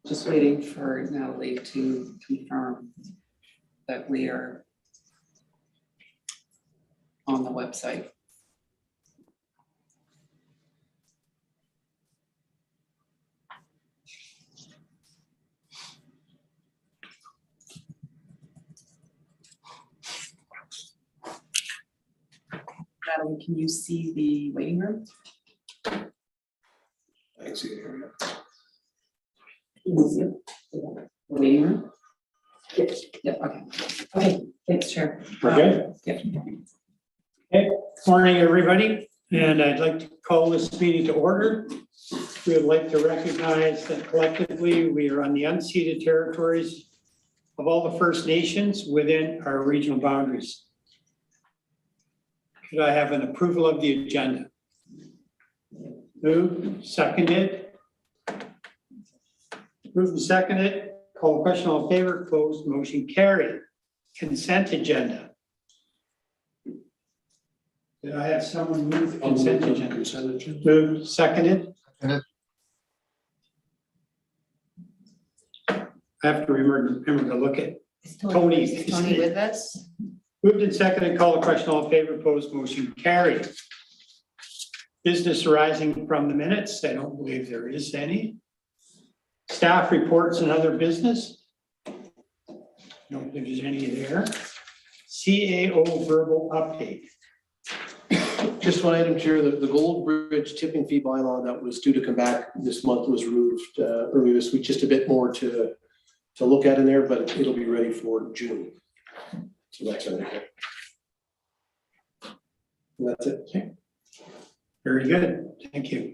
Just waiting for Natalie to confirm that we are on the website. Natalie, can you see the waiting room? I can see it here. The waiting room? Yes. Yeah, okay. Okay, thanks, Chair. We're good? Yeah. Okay, morning, everybody, and I'd like to call this meeting to order. We would like to recognize that collectively we are on the unceded territories of all the First Nations within our regional boundaries. Could I have an approval of the agenda? Moved, seconded. Moved and seconded. Call the question, all in favor, closed, motion carried. Consent agenda. Did I have someone move the consent agenda? Consent agenda. Moved, seconded. Seconded. I have to remember to look at Tony. Is Tony with us? Moved and seconded, call the question, all in favor, opposed, motion carried. Business arising from the minutes, I don't believe there is any. Staff reports and other business. Don't think there's any there. CAO verbal update. Just one item, Chair, the Gold Bridge tipping fee bylaw that was due to come back this month was removed earlier this week. Just a bit more to look at in there, but it'll be ready for June. So that's it. And that's it. Okay. Very good, thank you.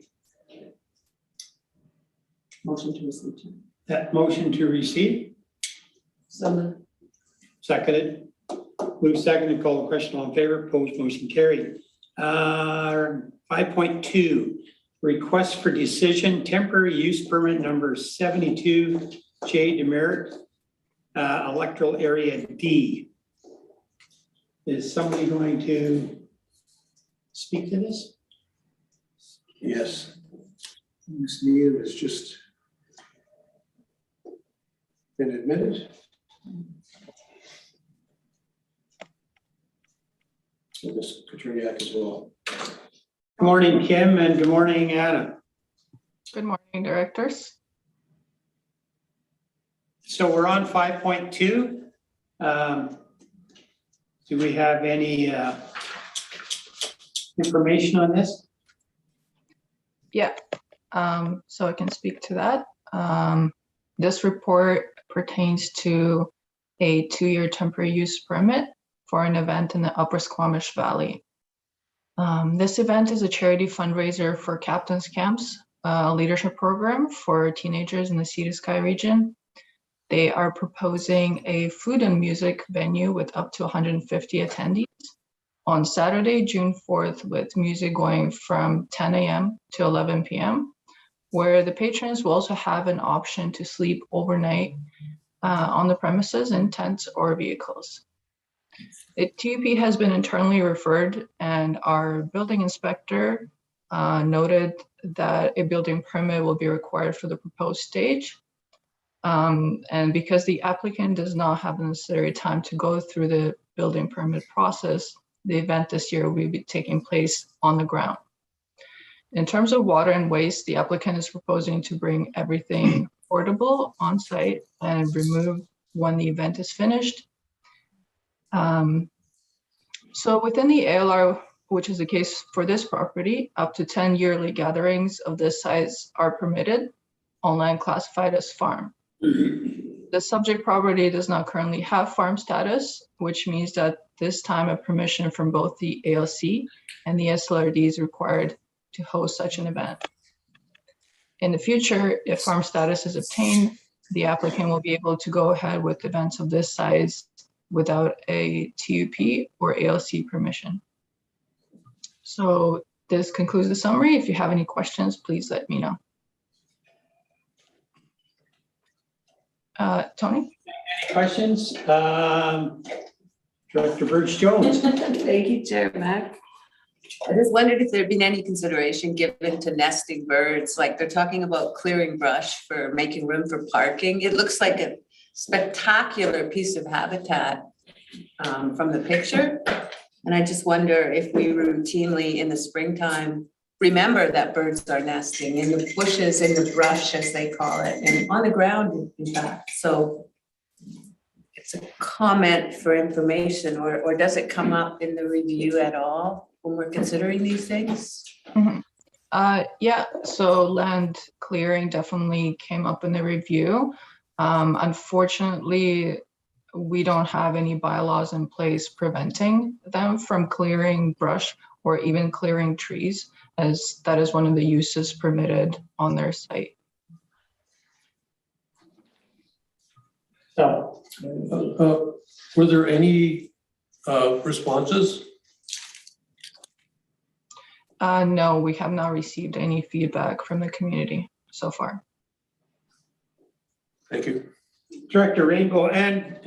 Motion to receive. That motion to receive, So seconded. Move seconded, call the question, all in favor, opposed, motion carried. 5.2, request for decision, temporary use permit number 72 J Demerit, electoral area D. Is somebody going to speak to this? Yes. Ms. Neal has just been admitted. So Ms. Katriniak as well. Good morning, Kim, and good morning, Anna. Good morning, directors. So we're on 5.2. Do we have any information on this? Yeah, so I can speak to that. This report pertains to a 2-year temporary use permit for an event in the Upper Squamish Valley. This event is a charity fundraiser for Captain's Camps, a leadership program for teenagers in the Sea to Sky region. They are proposing a food and music venue with up to 150 attendees on Saturday, June 4th, with music going from 10 a.m. to 11 p.m., where the patrons will also have an option to sleep overnight on the premises in tents or vehicles. The TUP has been internally referred, and our building inspector noted that a building permit will be required for the proposed stage. And because the applicant does not have the necessary time to go through the building permit process, the event this year will be taking place on the ground. In terms of water and waste, the applicant is proposing to bring everything portable on site and remove when the event is finished. So within the ALR, which is the case for this property, up to 10 yearly gatherings of this size are permitted on land classified as farm. The subject property does not currently have farm status, which means that this time a permission from both the ALC and the SLRD is required to host such an event. In the future, if farm status is obtained, the applicant will be able to go ahead with events of this size without a TUP or ALC permission. So this concludes the summary. If you have any questions, please let me know. Tony? Any questions? Director Birch-Jones. Thank you, Chair Mac. I just wondered if there'd been any consideration given to nesting birds, like they're talking about clearing brush for making room for parking. It looks like a spectacular piece of habitat from the picture. And I just wonder if we routinely in the springtime remember that birds are nesting in the bushes, in the brush, as they call it, and on the ground, in fact. So it's a comment for information, or does it come up in the review at all when we're considering these things? Mhm. Yeah, so land clearing definitely came up in the review. Unfortunately, we don't have any bylaws in place preventing them from clearing brush or even clearing trees, as that is one of the uses permitted on their site. So, Were there any responses? No, we have not received any feedback from the community so far. Thank you. Director Rainbow and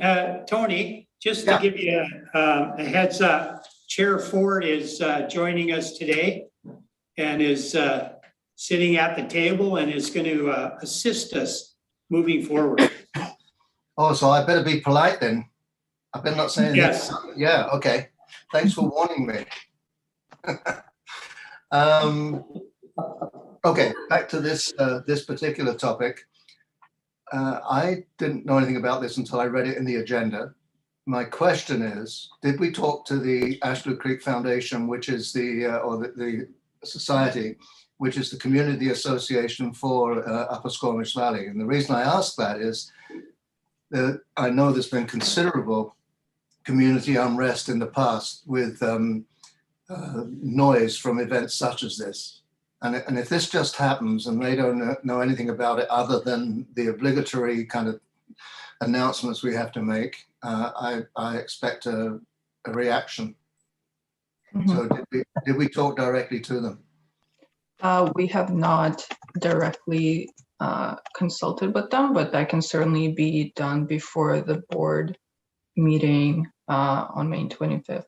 Tony, just to give you a heads up, Chair Ford is joining us today and is sitting at the table and is going to assist us moving forward. Oh, so I better be polite then. I better not say anything. Yes. Yeah, okay. Thanks for warning me. Okay, back to this this particular topic. I didn't know anything about this until I read it in the agenda. My question is, did we talk to the Ashley Creek Foundation, which is the society, which is the community association for Upper Squamish Valley? And the reason I ask that is that I know there's been considerable community unrest in the past with noise from events such as this. And if this just happens and they don't know anything about it other than the obligatory kind of announcements we have to make, I expect a reaction. Mhm. So did we talk directly to them? We have not directly consulted with them, but that can certainly be done before the board meeting on May 25th.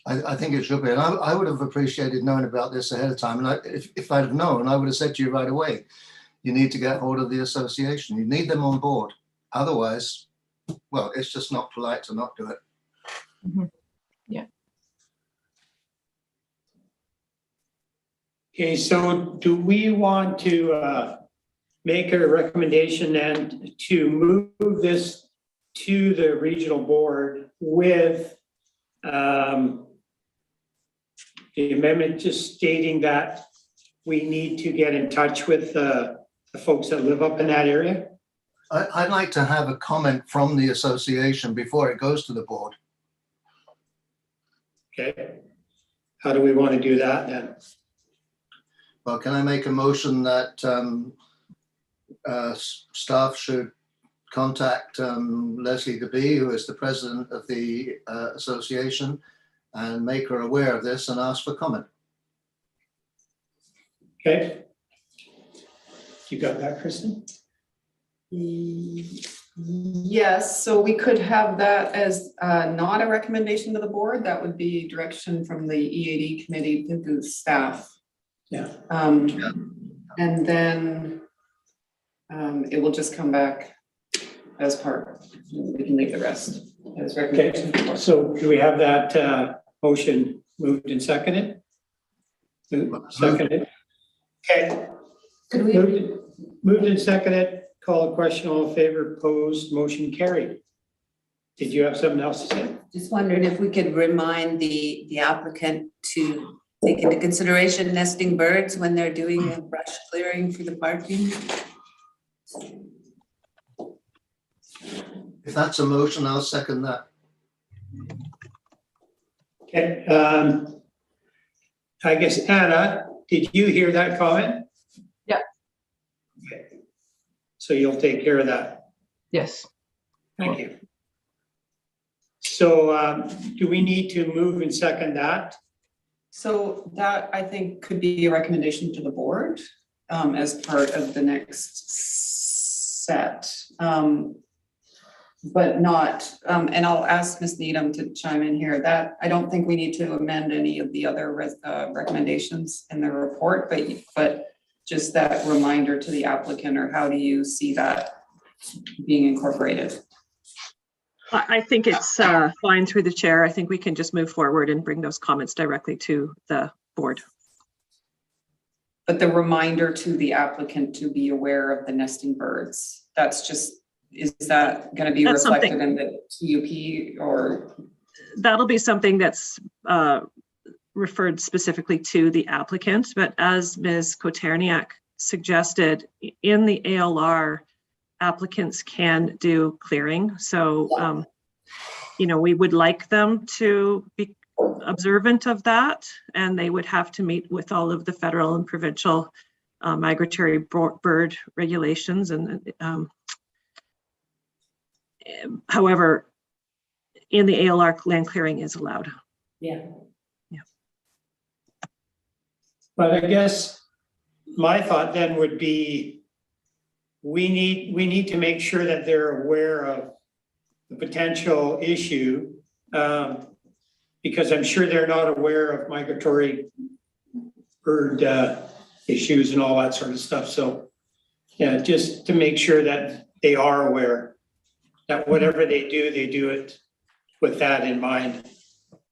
I think it should be. And I would have appreciated knowing about this ahead of time. And if I'd have known, I would have said to you right away, you need to get hold of the association. You need them on board. Otherwise, well, it's just not polite to not do it. Mm-hmm. Yeah. Okay, so do we want to make a recommendation then to move this to the regional board with the amendment just stating that we need to get in touch with the folks that live up in that area? I'd like to have a comment from the association before it goes to the board. Okay. How do we want to do that then? Well, can I make a motion that staff should contact Leslie DeBee, who is the president of the association, and make her aware of this and ask for comment? Okay. You got that, Kristen? Yes, so we could have that as not a recommendation to the board. That would be direction from the EAD committee to the staff. Yeah. And then it will just come back as part. We can leave the rest as recommendation. Okay, so do we have that motion moved and seconded? Seconded. Okay. Could we? Moved and seconded. Call a question. All in favor, opposed, motion carried. Did you have something else to say? Just wondered if we could remind the applicant to take into consideration nesting birds when they're doing the brush clearing for the parking. If that's a motion, I'll second that. Okay, I guess Anna, did you hear that comment? Yeah. Okay. So you'll take care of that. Yes. Thank you. So do we need to move and second that? So that I think could be a recommendation to the board as part of the next set. but not, and I'll ask Ms. Needham to chime in here, that I don't think we need to amend any of the other recommendations in the report, but just that reminder to the applicant, or how do you see that being incorporated? I think it's fine through the chair. I think we can just move forward and bring those comments directly to the board. But the reminder to the applicant to be aware of the nesting birds, that's just, is that gonna be That's reflected something- in the TUP, or? That'll be something that's referred specifically to the applicant, but as Ms. Koterniak suggested, in the ALR, applicants can do clearing. So, we would like them to be observant of that, and they would have to meet with all of the federal and provincial migratory bird regulations. And however, in the ALR, land clearing is allowed. Yeah. But I guess my thought then would be, we need to make sure that they're aware of the potential issue, because I'm sure they're not aware of migratory bird issues and all that sort of stuff. So, yeah, just to make sure that they are aware that whatever they do it with that in mind.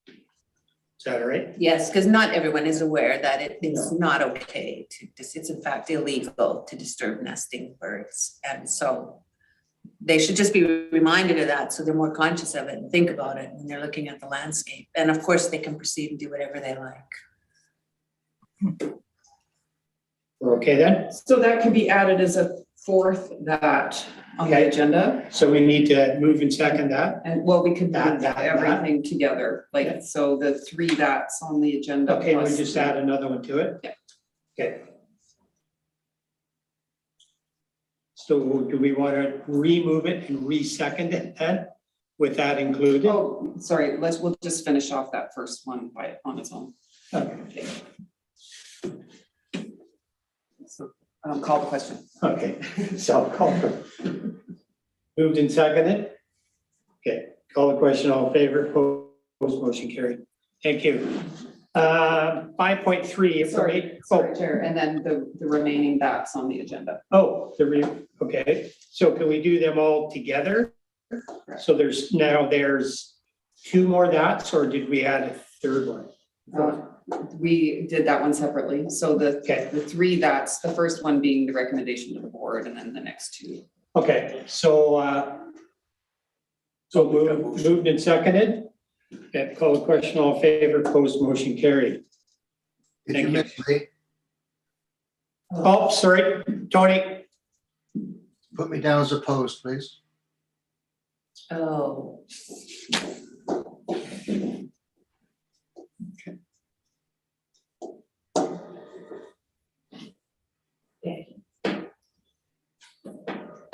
Is that all right? Yes, because not everyone is aware that it is not okay to, it's in fact illegal to disturb nesting birds. And so they should just be reminded of that, so they're more conscious of it and think about it when they're looking at the landscape. And of course, they can proceed and do whatever they like. We're okay then? So that can be added as a fourth that on the Okay. agenda, So we need to move and second that? and well, we could That, move that, everything together, Yeah. like, so the three that's on the agenda. Okay, we plus- just add another one to it? Yeah. Okay. So do we want to remove it and re-second it then, with that included? Oh, sorry, we'll just finish off that first one on its own. Okay. So, call the question. Okay, so call for, moved and seconded? Okay, call the question, all in favor, opposed, motion carried. Thank you. 5.3. Sorry, Chair, and then the remaining that's on the agenda. Okay, so can we do them all together? So there's two more that's, or did we add a third one? We did that one separately, so Okay. the three that's, the first one being the recommendation to the board, and then the next two. Okay, so moved and seconded. Okay, call the question, all in favor, opposed, motion carried. Did Thank you you. miss me? Oh, sorry, Tony. Put me down as opposed, please. Oh. Okay.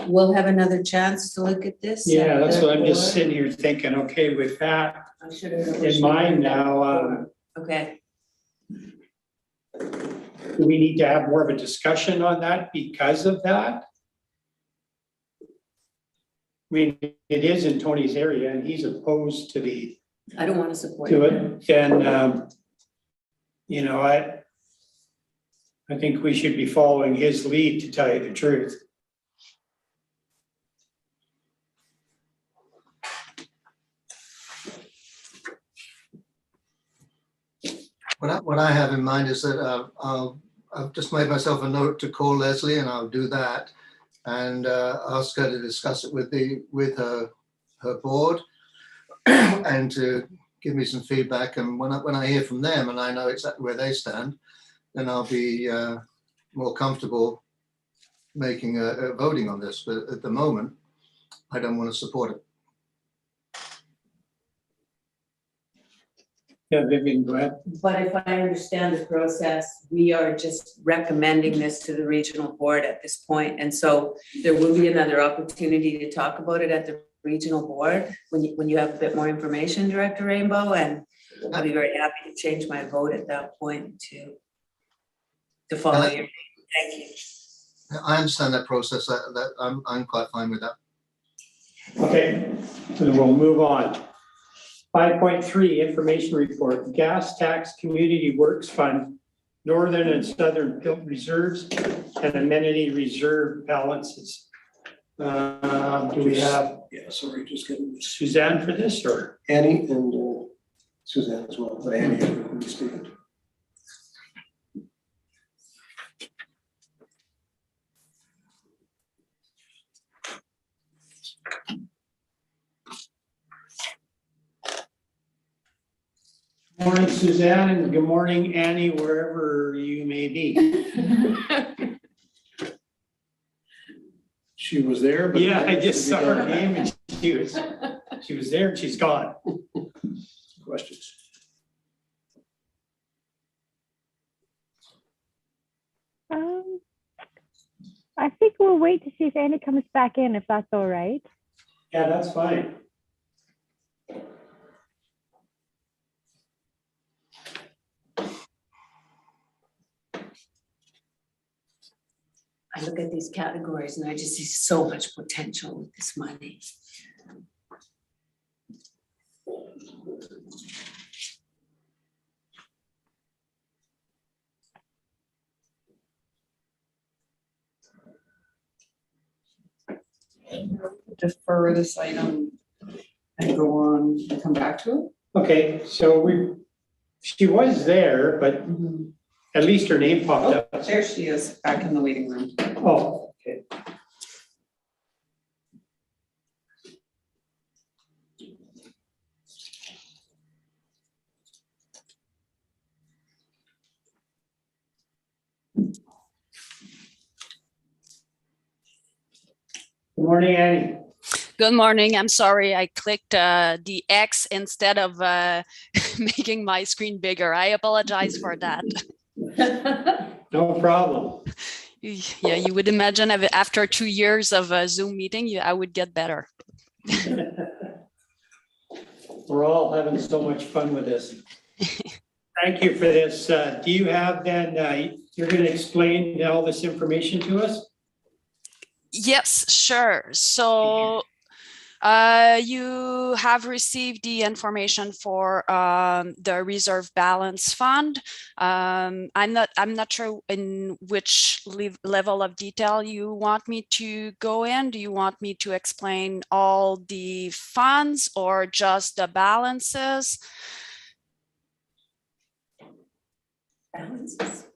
We'll have another chance to look at this. Yeah, that's what I'm just Board. sitting here thinking, okay, with that I should have in mind now, Okay, do we need to have more of a discussion on that because of that? I mean, it is in Tony's area and he's opposed to I don't want to support to it. it, then, I think we should be following his lead, to tell you the truth. What I have in mind is that I've just made myself a note to call Leslie, and I'll do that, and ask her to discuss it with her board, and to give me some feedback. And when I hear from them and I know exactly where they stand, then I'll be more comfortable making voting on this. But at the moment, I don't want to support it. Yeah, Vivian, go ahead. But if I understand the process, we are just recommending this to the regional board at this point. And so there will be another opportunity to talk about it at the regional board when you have a bit more information, Director Rainbow, and I'll be very happy to change my vote at that point to follow your. Thank you. I understand that process. That I'm quite fine with that. Okay, so we'll move on. 5.3, information report, gas tax community works fund, northern and southern Pilt reserves and amenity reserve balances. Do we have Yeah, sorry, just getting Suzanne for this or? Annie and Suzanne as well, but Annie will be speaking. Morning, Suzanne, and good morning, Annie, wherever you may be. She was there, but. Yeah, I just saw her name and she was there and she's gone. Questions? I think we'll wait to see if Annie comes back in, if that's all right. Yeah, that's fine. I look at these categories and I just see so much potential with this money. Defer this item and go on and come back to Okay, so she was there, but it. at least her name popped up. Oh, there she is, back in the waiting room. Oh, okay. Good morning, Annie. Good morning. I'm sorry I clicked the X instead of making my screen bigger. I apologize for that. No problem. Yeah, you would imagine after 2 years of a Zoom meeting, I would get better. We're all having so much fun with this. Thank you for this. Do you have then, you're going to explain all this information to us? Yes, sure. So you have received the information for the reserve balance fund. I'm not sure in which level of detail you want me to go in. Do you want me to explain all the funds or just the balances? Balances.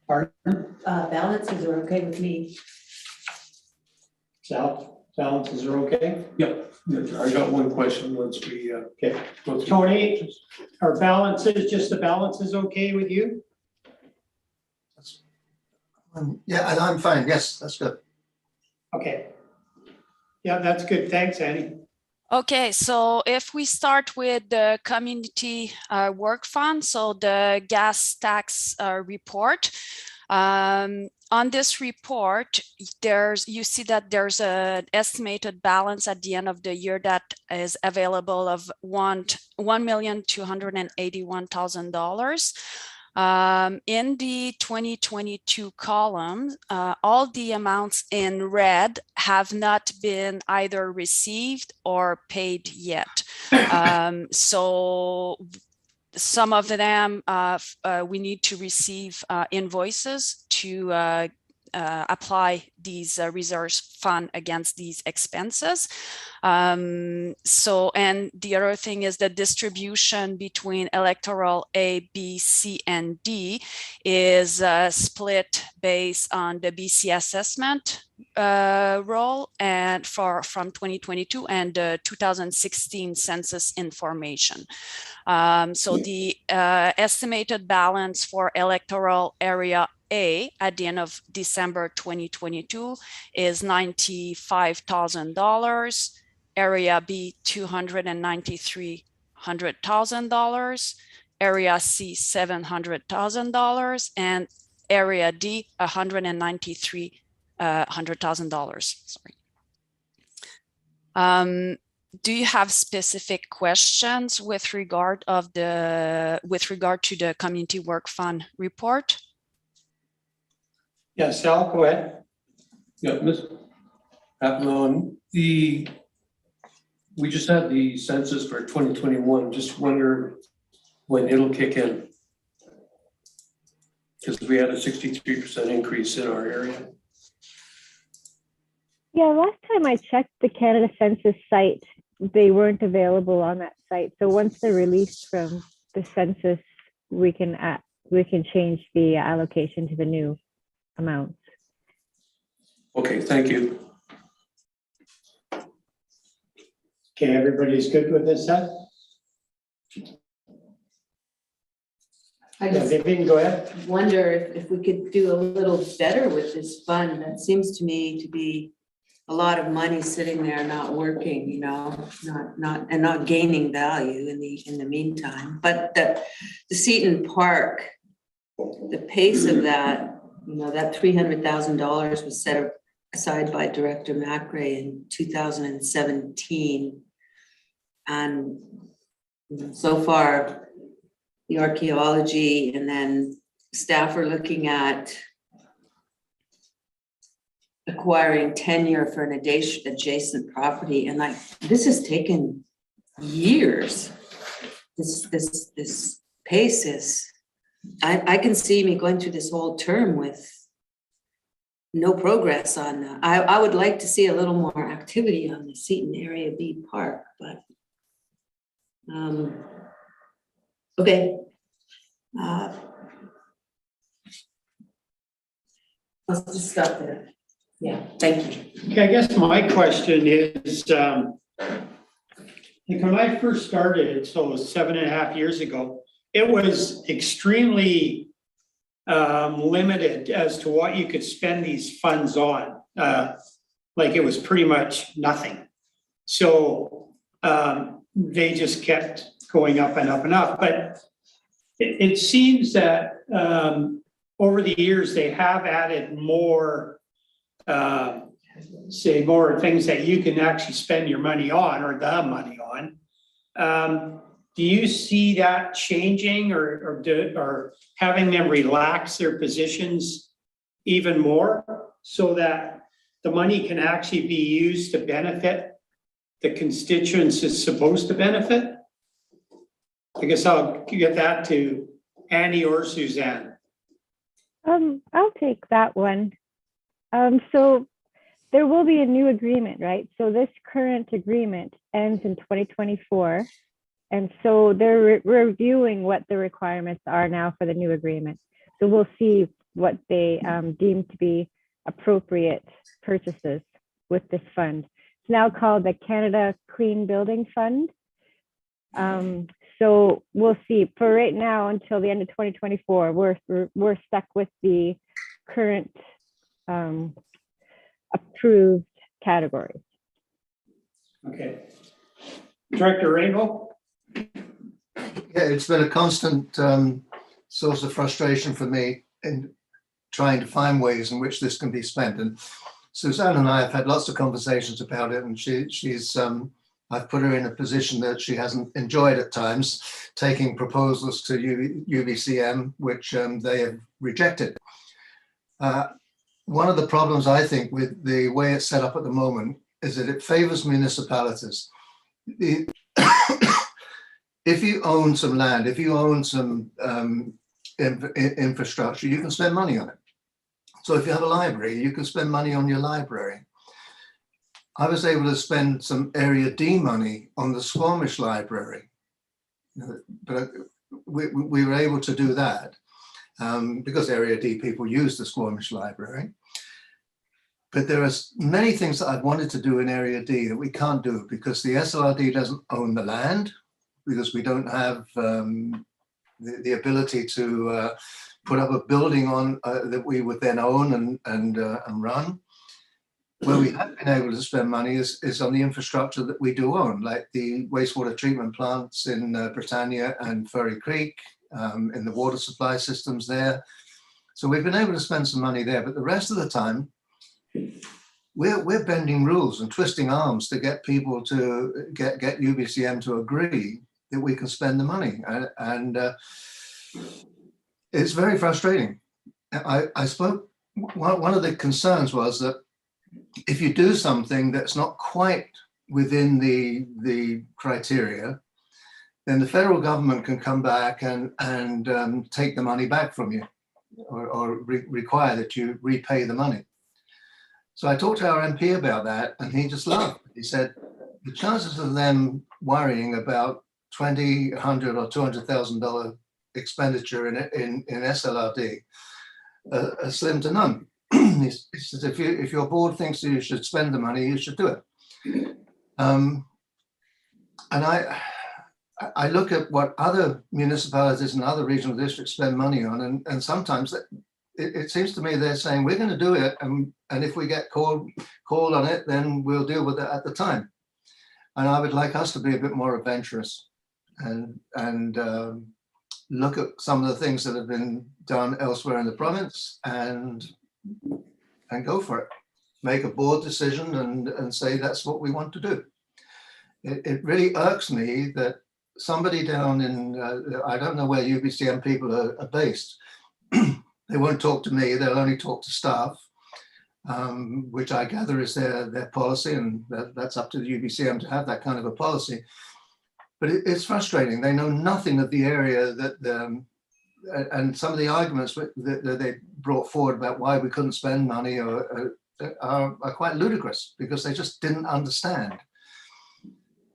Pardon? Balances are okay with me. Sal, balances are okay? Yep, I got one question once we, Okay. go through. Tony, are balances, just the balances okay with you? Yeah, and I'm fine. Yes, that's good. Okay. Yeah, that's good. Thanks, Annie. Okay, so if we start with the community work fund, so the gas tax report. On this report, you see that there's an estimated balance at the end of the year that is available of $1,281,000. In the 2022 column, all the amounts in red have not been either received or paid yet. So some of them we need to receive invoices to apply these reserves fund against these expenses. So, and the other thing is the distribution between electoral A, B, C, and D is split based on the BC assessment roll and from 2022 and the 2016 census information. So the estimated balance for electoral area A at the end of December 2022 is $95,000, area B $293,000, area C $700,000, and area D $193,000. Sorry. Do you have specific questions with regard to the community work fund report? Yeah, Sal, go ahead. Yeah, Ms. Papillon, the we just had the census for 2021, just wonder when it'll kick in. Because we had a 63% increase in our area. Yeah, last time I checked the Canada Census site, they weren't available on that site. So once they're released from the census, we can change the allocation to the new amounts. Okay, thank you. Okay, everybody's good with this, Seth? I Yeah, just Vivian, go ahead. wonder if we could do a little better with this fund. That seems to me to be a lot of money sitting there not working, you know, not gaining value in the meantime. But the Seton Park, the pace of that, you know, that $300,000 was set aside by Director McRae in 2017. And so far, the archaeology and then staff are looking at acquiring tenure for an adjacent property. And like, this has taken years. This pace is, I can see me going through this whole term with no progress on that. I would like to see a little more activity on the Seton Area B Park, but okay. Let's just stop there. Yeah, thank you. Okay, I guess my question is, like when I first started, so it was 7.5 years ago, it was extremely limited as to what you could spend these funds on. Like it was pretty much nothing. So they just kept going up and up and up. But it seems that over the years, they have added more, more things that you can actually spend your money on or the money on. Do you see that changing or having them relax their positions even more so that the money can actually be used to benefit the constituents it's supposed to benefit? I guess I'll get that to Annie or Suzanne. I'll take that one. So there will be a new agreement, right? So this current agreement ends in 2024. And so they're reviewing what the requirements are now for the new agreement. So we'll see what they deem to be appropriate purchases with this fund. It's now called the Canada Clean Building Fund. So we'll see. For right now, until the end of 2024, we're stuck with the current approved categories. Okay. Director Rainbow? Yeah, it's been a constant source of frustration for me in trying to find ways in which this can be spent. And Suzanne and I have had lots of conversations about it, and she's I've put her in a position that she hasn't enjoyed at times, taking proposals to UBCM, which they have rejected. One of the problems, I think, with the way it's set up at the moment is that it favors municipalities. If you own some land, if you own some infrastructure, you can spend money on it. So if you have a library, you can spend money on your library. I was able to spend some Area D money on the Squamish Library, but we were able to do that because Area D people use the Squamish Library. But there are many things that I've wanted to do in Area D that we can't do because the SLRD doesn't own the land, because we don't have the ability to put up a building on that we would then own and run. Where we have been able to spend money is on the infrastructure that we do own, like the wastewater treatment plants in Britannia and Furry Creek, in the water supply systems there. So we've been able to spend some money there, but the rest of the time, we're bending rules and twisting arms to get people to get UBCM to agree that we can spend the money. And it's very frustrating. I spoke, one of the concerns was that if you do something that's not quite within the criteria, then the federal government can come back and take the money back from you, or require that you repay the money. So I talked to our MP about that, and he just laughed. He said, the chances of them worrying about $20, $100 or $200,000 expenditure in SLRD are slim to none. He says, if your board thinks that you should spend the money, you should do it. And I look at what other municipalities and other regional districts spend money on, and sometimes it seems to me they're saying, we're going to do it, and if we get called on it, then we'll deal with it at the time. And I would like us to be a bit more adventurous and look at some of the things that have been done elsewhere in the province and go for it. Make a board decision and say that's what we want to do. It really irks me that somebody down in, I don't know where UBCM people are based. They won't talk to me, they'll only talk to staff, which I gather is their policy, and that's up to the UBCM to have that kind of a policy. But it's frustrating. They know nothing of the area and some of the arguments that they brought forward about why we couldn't spend money are quite ludicrous, because they just didn't understand.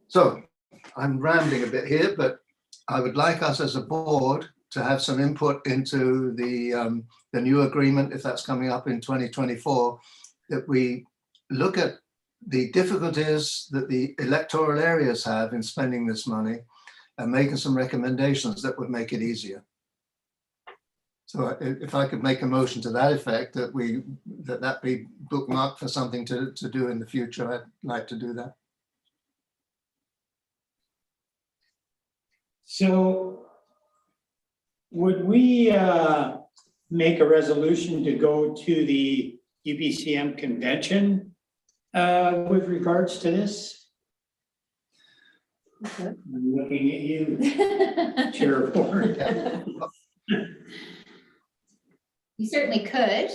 So I'm rambling a bit here, but I would like us as a board to have some input into the new agreement, if that's coming up in 2024, that we look at the difficulties that the electoral areas have in spending this money and making some recommendations that would make it easier. So if I could make a motion to that effect, that that be bookmarked for something to do in the future, I'd like to do that. So would we make a resolution to go to the UBCM convention with regards to this? I'm looking at you, Chair Ford. You certainly could.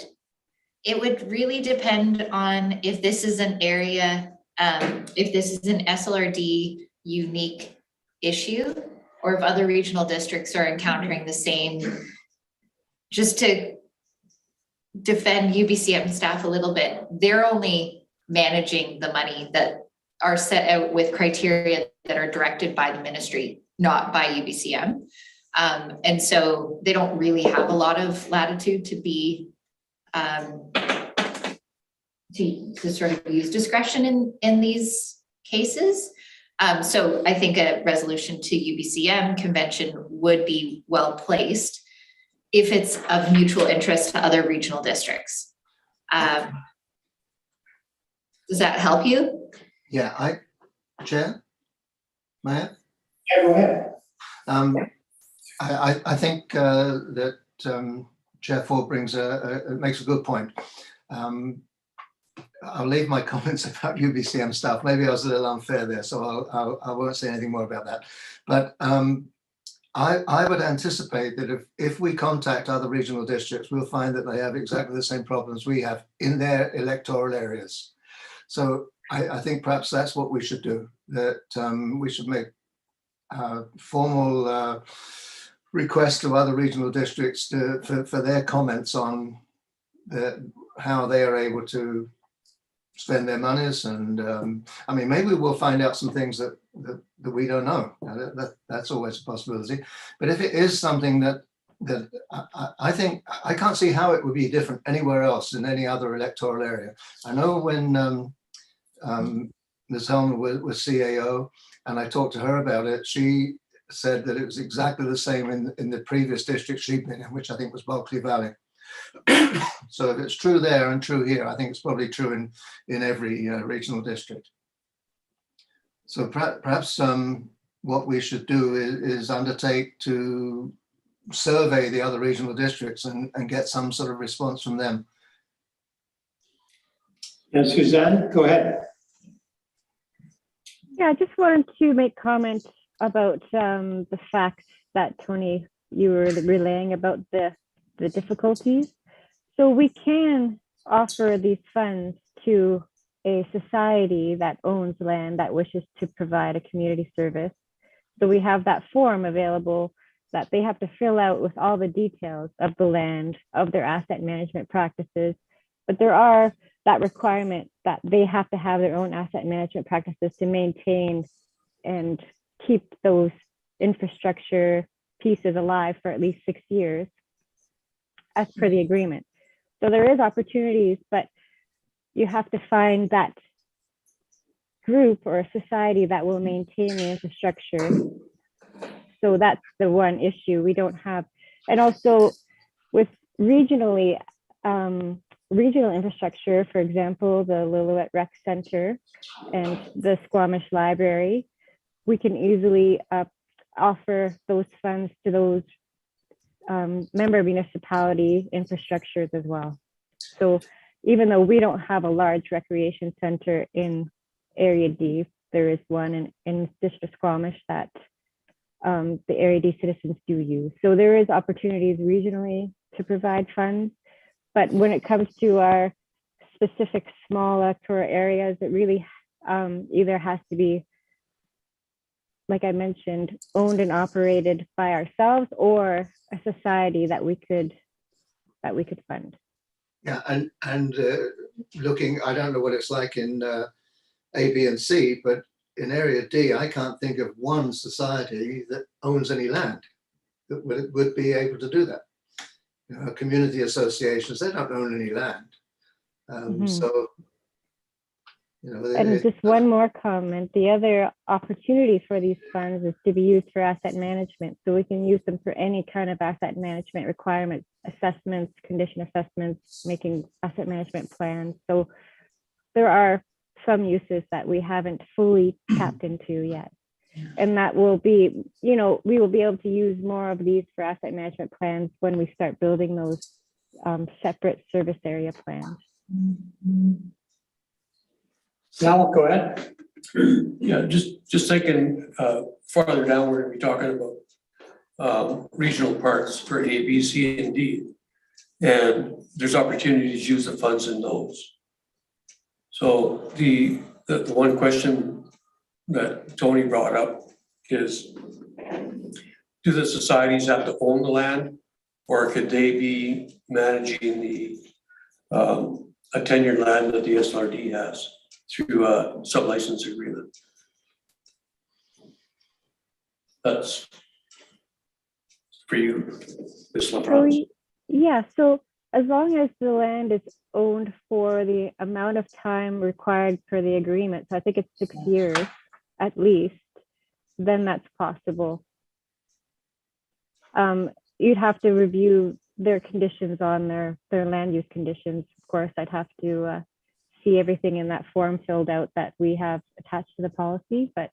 It would really depend on if this is an area, if this is an SLRD unique issue, or if other regional districts are encountering the same. Just to defend UBCM staff a little bit, they're only managing the money that are set out with criteria that are directed by the ministry, not by UBCM. And so they don't really have a lot of latitude to be, to sort of use discretion in these cases. So I think a resolution to UBCM convention would be well placed if it's of mutual interest to other regional districts. Does that help you? Yeah, Chair, Mayor? Yeah, go ahead. I think that Chair Ford makes a good point. I'll leave my comments about UBCM stuff. Maybe I was a little unfair there, so I won't say anything more about that. But I would anticipate that if we contact other regional districts, we'll find that they have exactly the same problems we have in their electoral areas. So I think perhaps that's what we should do, that we should make formal requests to other regional districts for their comments on how they are able to spend their monies. And I mean, maybe we'll find out some things that we don't know. That's always a possibility. But if it is something that I think, I can't see how it would be different anywhere else in any other electoral area. I know when Ms. Helmer was CAO and I talked to her about it, she said that it was exactly the same in the previous district she'd been in, which I think was Bulkley Valley. So if it's true there and true here, I think it's probably true in every regional district. So perhaps what we should do is undertake to survey the other regional districts and get some sort of response from them. Yes, Suzanne, go ahead. Yeah, I just wanted to make comment about the fact that, Tony, you were relaying about the difficulties. So we can offer these funds to a society that owns land that wishes to provide a community service. So we have that form available that they have to fill out with all the details of the land, of their asset management practices. But there are that requirement that they have to have their own asset management practices to maintain and keep those infrastructure pieces alive for at least 6 years, as per the agreement. So there is opportunities, but you have to find that group or a society that will maintain the infrastructure. So that's the one issue we don't have. And also with regionally, regional infrastructure, for example, the Lillooet Rec Center and the Squamish Library, we can easily offer those funds to those member municipality infrastructures as well. So even though we don't have a large recreation center in Area D, there is one in District Squamish that the Area D citizens do use. So there is opportunities regionally to provide funds, but when it comes to our specific small electoral areas, it really either has to be, like I mentioned, owned and operated by ourselves or a society that we could fund. Yeah, and looking, I don't know what it's like in A, B, and C, but in Area D, I can't think of one society that owns any land that would be able to do that. You know, community associations, they don't own any land. So, you know, and just one more comment. The other opportunity for these funds is to be used for asset management. So we can use them for any kind of asset management requirements, assessments, condition assessments, making asset management plans. So there are some uses that we haven't fully tapped into yet. And that will be, you know, we will be able to use more of these for asset management plans when we start building those separate service area plans. Now, go ahead. Yeah, just thinking farther down, we're gonna be talking about regional parks for A, B, C, and D. And there's opportunities to use the funds in those. So the one question that Tony brought up is, do the societies have to own the land, or could they be managing the a tenured land that the SRD has through a sub-license agreement? That's for you, Ms. LaFrance. So, yeah, so as long as the land is owned for the amount of time required per the agreement, so I think it's 6 years at least, then that's possible. You'd have to review their conditions on their land use conditions. Of course, I'd have to see everything in that form filled out that we have attached to the policy, but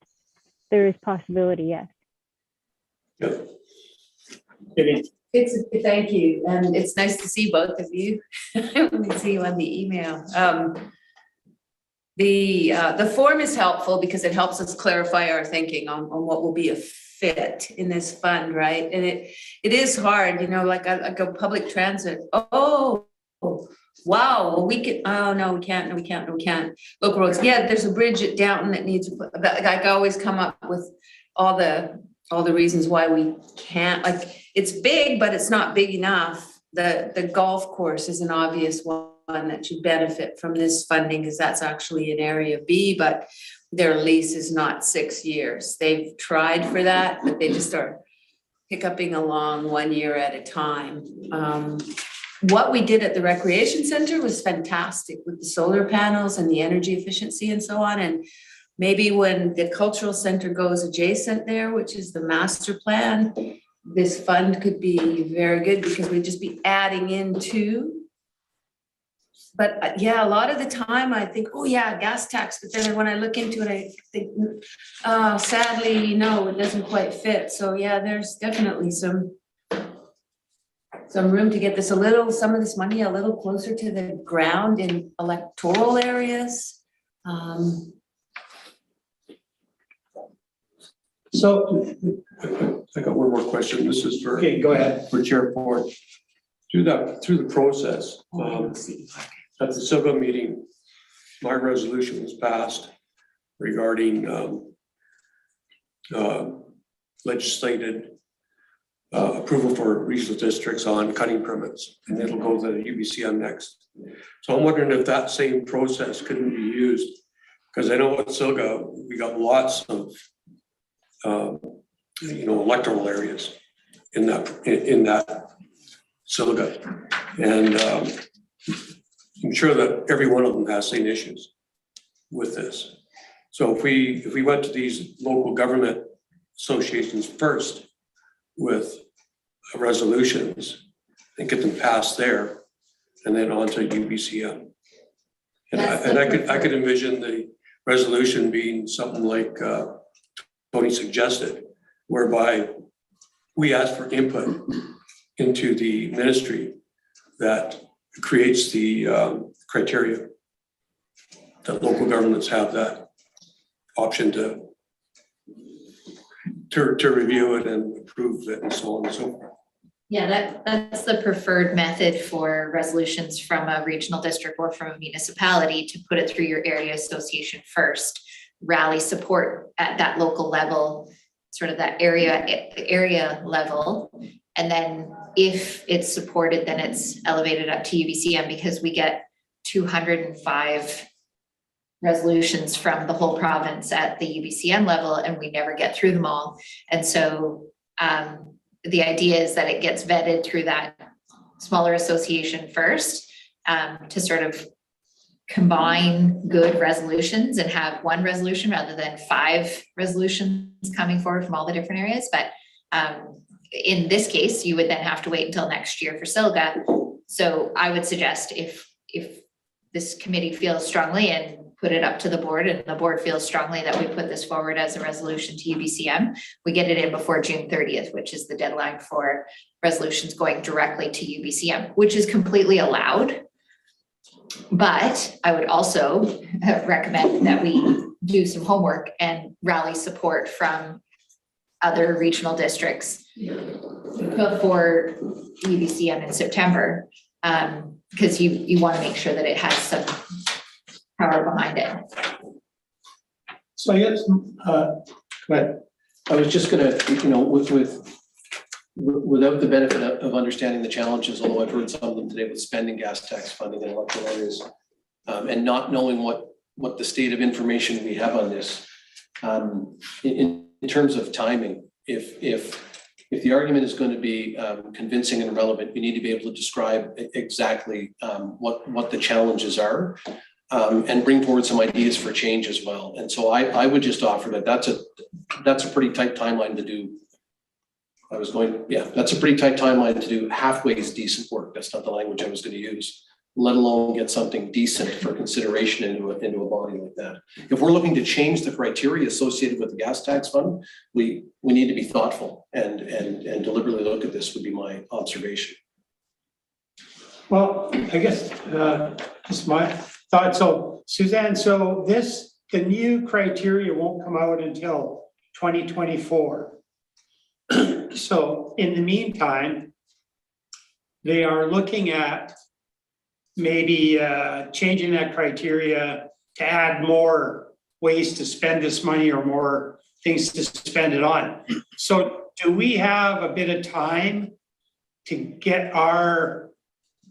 there is possibility, yes. Yep. Thank you, and it's nice to see both of you. I only see you on the email. The form is helpful because it helps us clarify our thinking on what will be a fit in this fund, right? And it is hard, you know, like I go public transit. Oh, wow, well, we can, oh, no, we can't, no, we can't, no, we can't. Local roads, yeah, there's a bridge at Downton that needs, like I always come up with all the reasons why we can't, like, it's big, but it's not big enough. The golf course is an obvious one that should benefit from this funding because that's actually an Area B, but their lease is not 6 years. They've tried for that, but they just are hiccuping along 1 year at a time. What we did at the recreation center was fantastic with the solar panels and the energy efficiency and so on. And maybe when the cultural center goes adjacent there, which is the master plan, this fund could be very good because we'd just be adding into. But yeah, a lot of the time I think, oh yeah, gas tax. But then when I look into it, I think, sadly, no, it doesn't quite fit. So yeah, there's definitely some room to get this some of this money a little closer to the ground in electoral areas. So, I got one more question. This is for, okay, go ahead. for Chair Ford. Through the process, at the civil meeting, my resolution was passed regarding legislated approval for regional districts on cutting permits, and it'll go to the UBCM next. So I'm wondering if that same process couldn't be used, because I know at Silga, we got lots of electoral areas in that Silga. And I'm sure that every one of them has same issues with this. So if we went to these local government associations first with resolutions and get them passed there, and then on to UBCM. And I could envision the resolution being something like Tony suggested, whereby we ask for input into the ministry that creates the criteria, that local governments have that option to review it and approve it and so on and so forth. Yeah, that's the preferred method for resolutions from a regional district or from a municipality, to put it through your area association first, rally support at that local level, sort of that area level. And then if it's supported, then it's elevated up to UBCM, because we get 205 resolutions from the whole province at the UBCM level, and we never get through them all. And so the idea is that it gets vetted through that smaller association first, to sort of combine good resolutions and have one resolution rather than 5 resolutions coming forward from all the different areas. But in this case, you would then have to wait until next year for Silga. So I would suggest if this committee feels strongly, and put it up to the board, and the board feels strongly that we put this forward as a resolution to UBCM, we get it in before June 30th, which is the deadline for resolutions going directly to UBCM, which is completely allowed. But I would also recommend that we do some homework and rally support from other regional districts before UBCM in September, because you want to make sure that it has some power behind it. So I guess, but I was just gonna, without the benefit of understanding the challenges, although I've heard some of them today with spending gas tax funding in electoral areas, and not knowing what the state of information we have on this, in terms of timing, if the argument is going to be convincing and relevant, you need to be able to describe exactly what the challenges are. And bring forward some ideas for change as well. And so I would just offer that that's a pretty tight timeline to do. That's a pretty tight timeline to do halfway decent work. That's not the language I was going to use, let alone get something decent for consideration into a body like that. If we're looking to change the criteria associated with the gas tax fund, we need to be thoughtful and deliberately look at this, would be my observation. Well, I guess just my thought. So Suzanne, so the new criteria won't come out until 2024. So in the meantime, they are looking at maybe changing that criteria to add more ways to spend this money or more things to spend it on. So do we have a bit of time to get our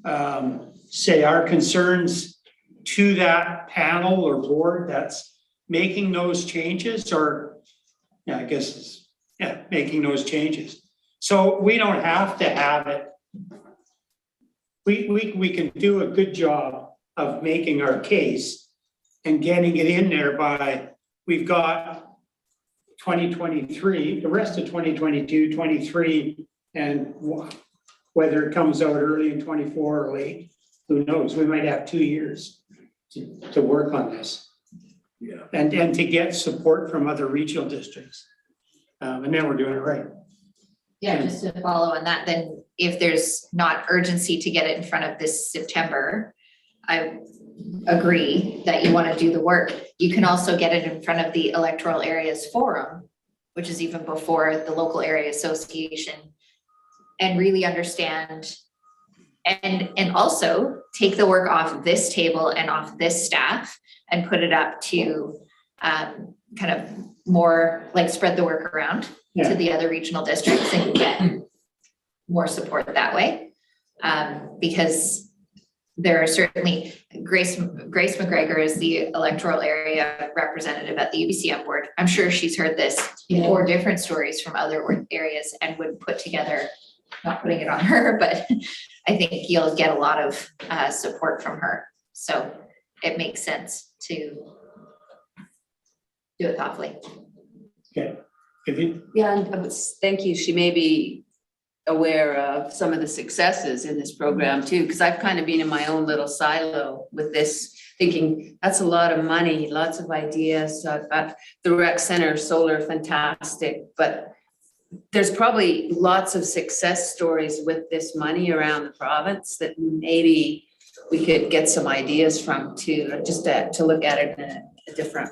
our concerns to that panel or board that's making those changes, or making those changes? So we don't have to have it. We can do a good job of making our case and getting it in there by, we've got 2023, the rest of 2022, 23, and whether it comes out early in 24 or late, who knows? We might have 2 years to work on this. Yeah. And to get support from other regional districts. And then we're doing it right. Yeah, just to follow on that, then if there's not urgency to get it in front of this September, I agree that you want to do the work. You can also get it in front of the Electoral Areas Forum, which is even before the local area association, and really understand And also take the work off this table and off this staff and put it up to kind of more like spread the work around Yeah. to the other regional districts and get more support that way. Because there are certainly, Grace McGregor is the electoral area representative at the UBCM board. I'm sure she's heard this or different stories from other areas and would put together, not putting it on her, but I think you'll get a lot of support from her. So it makes sense to do it thoughtfully. Okay. Vivian? Yeah, and thank you. She may be aware of some of the successes in this program too, because I've kind of been in my own little silo with this, thinking that's a lot of money, lots of ideas. I've got the rec center, solar, fantastic, but there's probably lots of success stories with this money around the province that maybe we could get some ideas from too, just to look at it in a different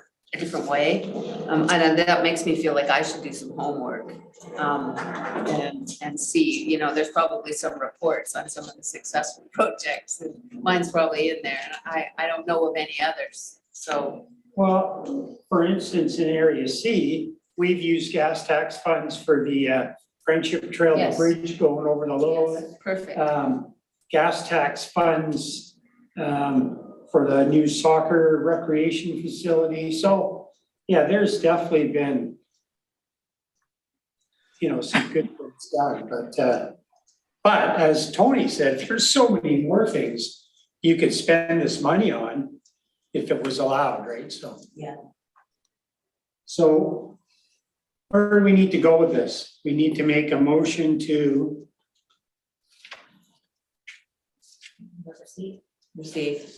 way. And that makes me feel like I should do some homework and see, you know, there's probably some reports on some of the successful projects, and mine's probably in there, and I don't know of any others. So, Well, for instance, in Area C, we've used gas tax funds for the Friendship Trail Yes. Bridge going over the Lillooet. perfect. Gas tax funds for the new soccer recreation facility. So, yeah, there's definitely been, you know, some good things done, but as Tony said, there's so many more things you could spend this money on if it was allowed, right? So. Yeah. So where do we need to go with this? We need to make a motion to, Receive.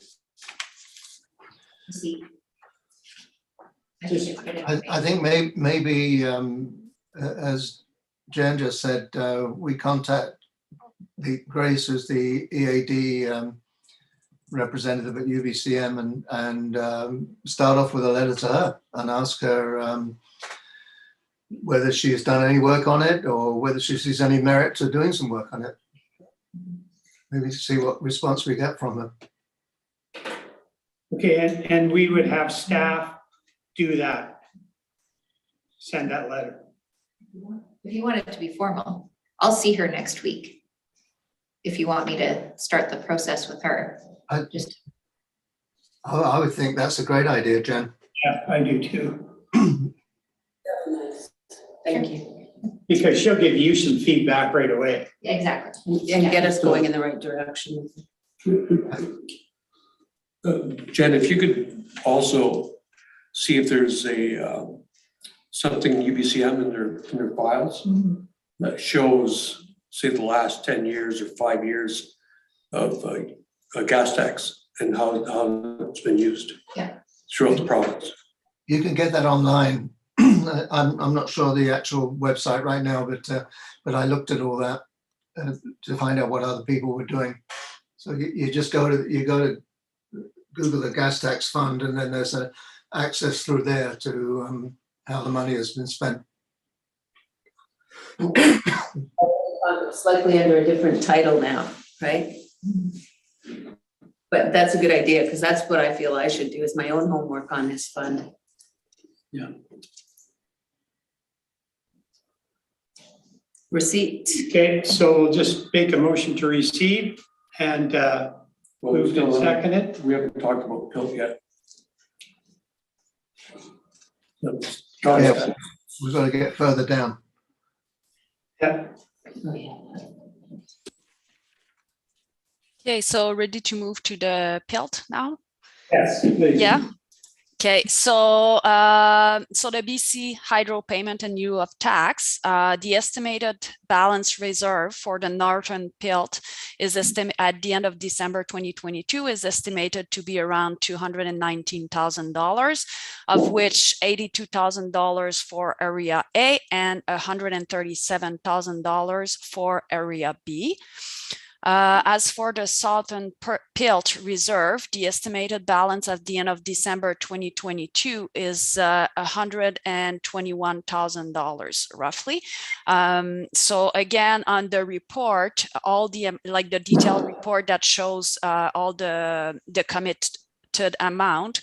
I think maybe, as Jen just said, we contact Grace, who's the EAD representative at UBCM, and start off with a letter to her and ask her whether she has done any work on it or whether she sees any merit to doing some work on it. Maybe see what response we get from her. okay, and we would have staff do that. Send that letter. If you want it to be formal, I'll see her next week. If you want me to start the process with her. I would think that's a great idea, Jen. Yeah, I do too. Thank you. Because she'll give you some feedback right away. Yeah, exactly. And get us going in the right direction. Jen, if you could also see if there's something UBCM in their files that shows, say, the last 10 years or 5 years of a gas tax and how it's been used throughout the province. You can get that online. I'm not sure the actual website right now, but I looked at all that to find out what other people were doing. So you just go to Google the gas tax fund, and then there's a access through there to how the money has been spent. It's likely under a different title now, right? But that's a good idea, because that's what I feel I should do, is my own homework on this fund. Yeah. Receipt. Okay, so we'll just make a motion to receive and moved and seconded. We haven't talked about PILT yet. Yeah, we've got to get further down. Yeah, Okay, so ready to move to the PILT now? yes. please. Yeah. Okay, so so the BC hydro payment in lieu of tax, the estimated balance reserve for the Northern PILT is at the end of December 2022 is estimated to be around $219,000, of which $82,000 for Area A and $137,000 for Area B. As for the Southern Pilt Reserve, the estimated balance at the end of December 2022 is $121,000 roughly. So again, on the report, all the like the detailed report that shows all the committed amount,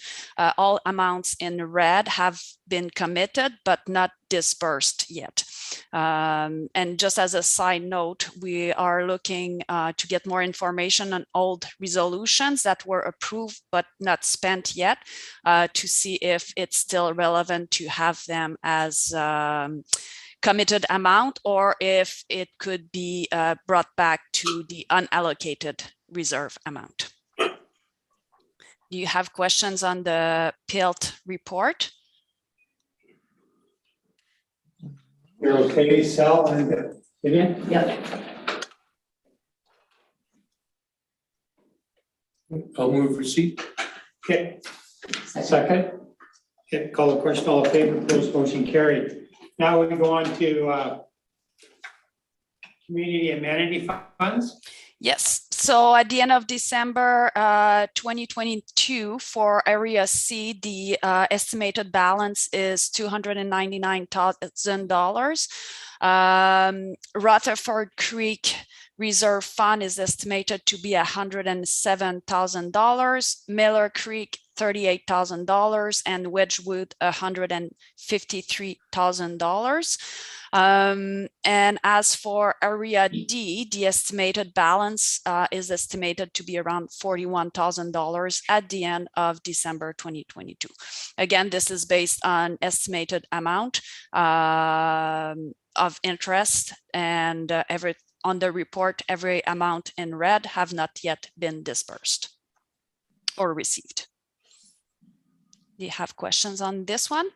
all amounts in red have been committed but not dispersed yet. And just as a side note, we are looking to get more information on old resolutions that were approved but not spent yet, to see if it's still relevant to have them as committed amount, or if it could be brought back to the unallocated reserve amount. Do you have questions on the PILT report? You're okay, Sal, and Vivian? Yeah. I'll move receipt. Okay, second. Okay, call the question, all in favor, opposed, motion carried. Now we go on to community amenity funds. Yes, so at the end of December 2022 for Area C, the estimated balance is $299,000. Rutherford Creek Reserve Fund is estimated to be $107,000, Miller Creek $38,000, and Wedgwood $153,000. And as for Area D, the estimated balance is estimated to be around $41,000 at the end of December 2022. Again, this is based on estimated amount of interest, and on the report, every amount in red have not yet been dispersed or received. Do you have questions on this one?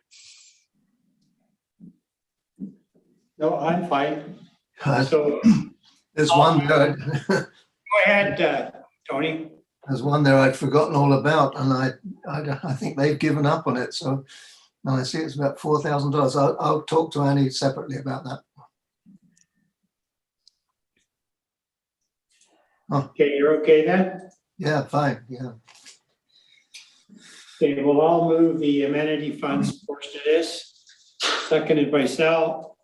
No, I'm fine. Uh, So There's one there, go ahead, Tony. there's one there I'd forgotten all about, and I think they've given up on it. So now I see it's about $4,000. I'll talk to Annie separately about that. Okay, you're okay then? Yeah, fine. Yeah. Okay, we'll all move the amenity funds portion of this. Seconded by Sal.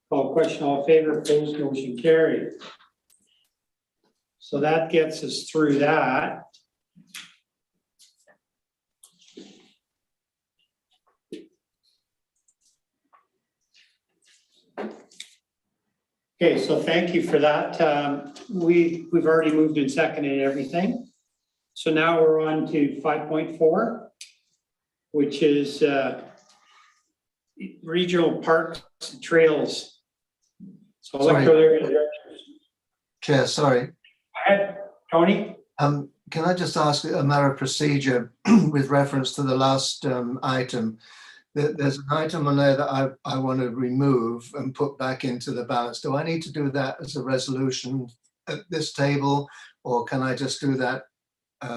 Call question, all in favor, opposed, motion carried. So that gets us through that. Okay, so thank you for that. We've already moved and seconded everything. So now we're on to 5.4, which is regional parks and trails. So Sorry. Electoral. Chair, sorry. Go ahead, Tony. Can I just ask a matter of procedure with reference to the last item? There's an item on there that I want to remove and put back into the balance. Do I need to do that as a resolution at this table, or can I just do that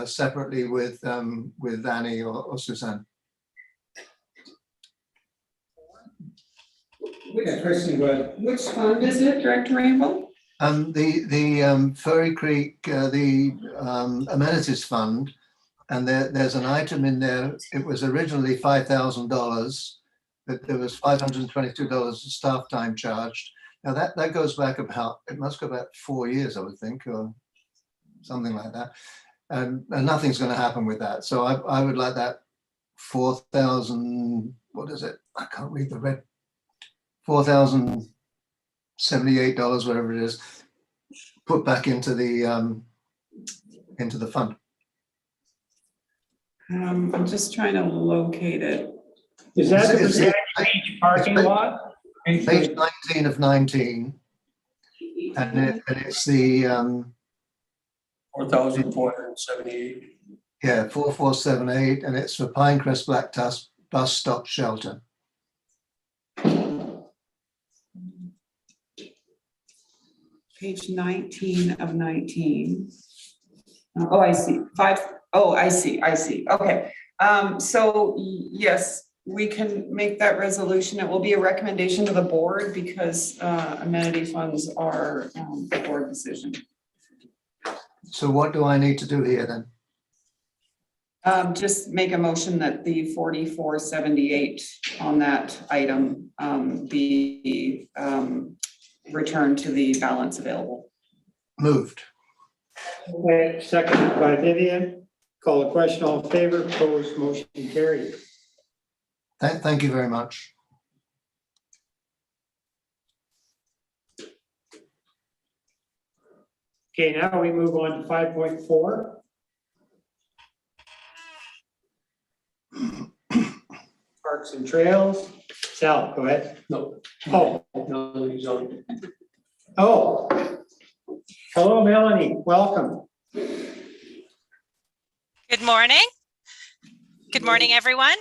separately with Annie or Suzanne? Which fund is it, Director Rainbow? The Furry Creek, the amenities fund, and there's an item in there. It was originally $5,000, but there was $522 of staff time charged. Now that goes back about, it must go back 4 years, I would think, or something like that. And nothing's going to happen with that. So I would like that 4,000, what is it? I can't read the red. $4,078, whatever it is, put back into the fund. I'm just trying to locate it. Is that the Is it- beach parking lot? Page 19 of 19, and it's the 4,478. yeah 4478, and it's for Pinecrest Black Bus Stop Shelter. Page 19 of 19. Oh, I see. I see. Okay. So yes, we can make that resolution. It will be a recommendation to the board because amenity funds are a board decision. So what do I need to do here then? Just make a motion that the 4478 on that item be returned to the balance available. Moved. Okay, seconded by Vivian. Call the question, all in favor, opposed, motion carried. Thank you very much. Okay, now we move on to 5.4. Parks and Trails. Sal, go ahead. No, Oh, no, he's on. oh. Hello, Melanie, welcome. Good morning. Good morning, everyone.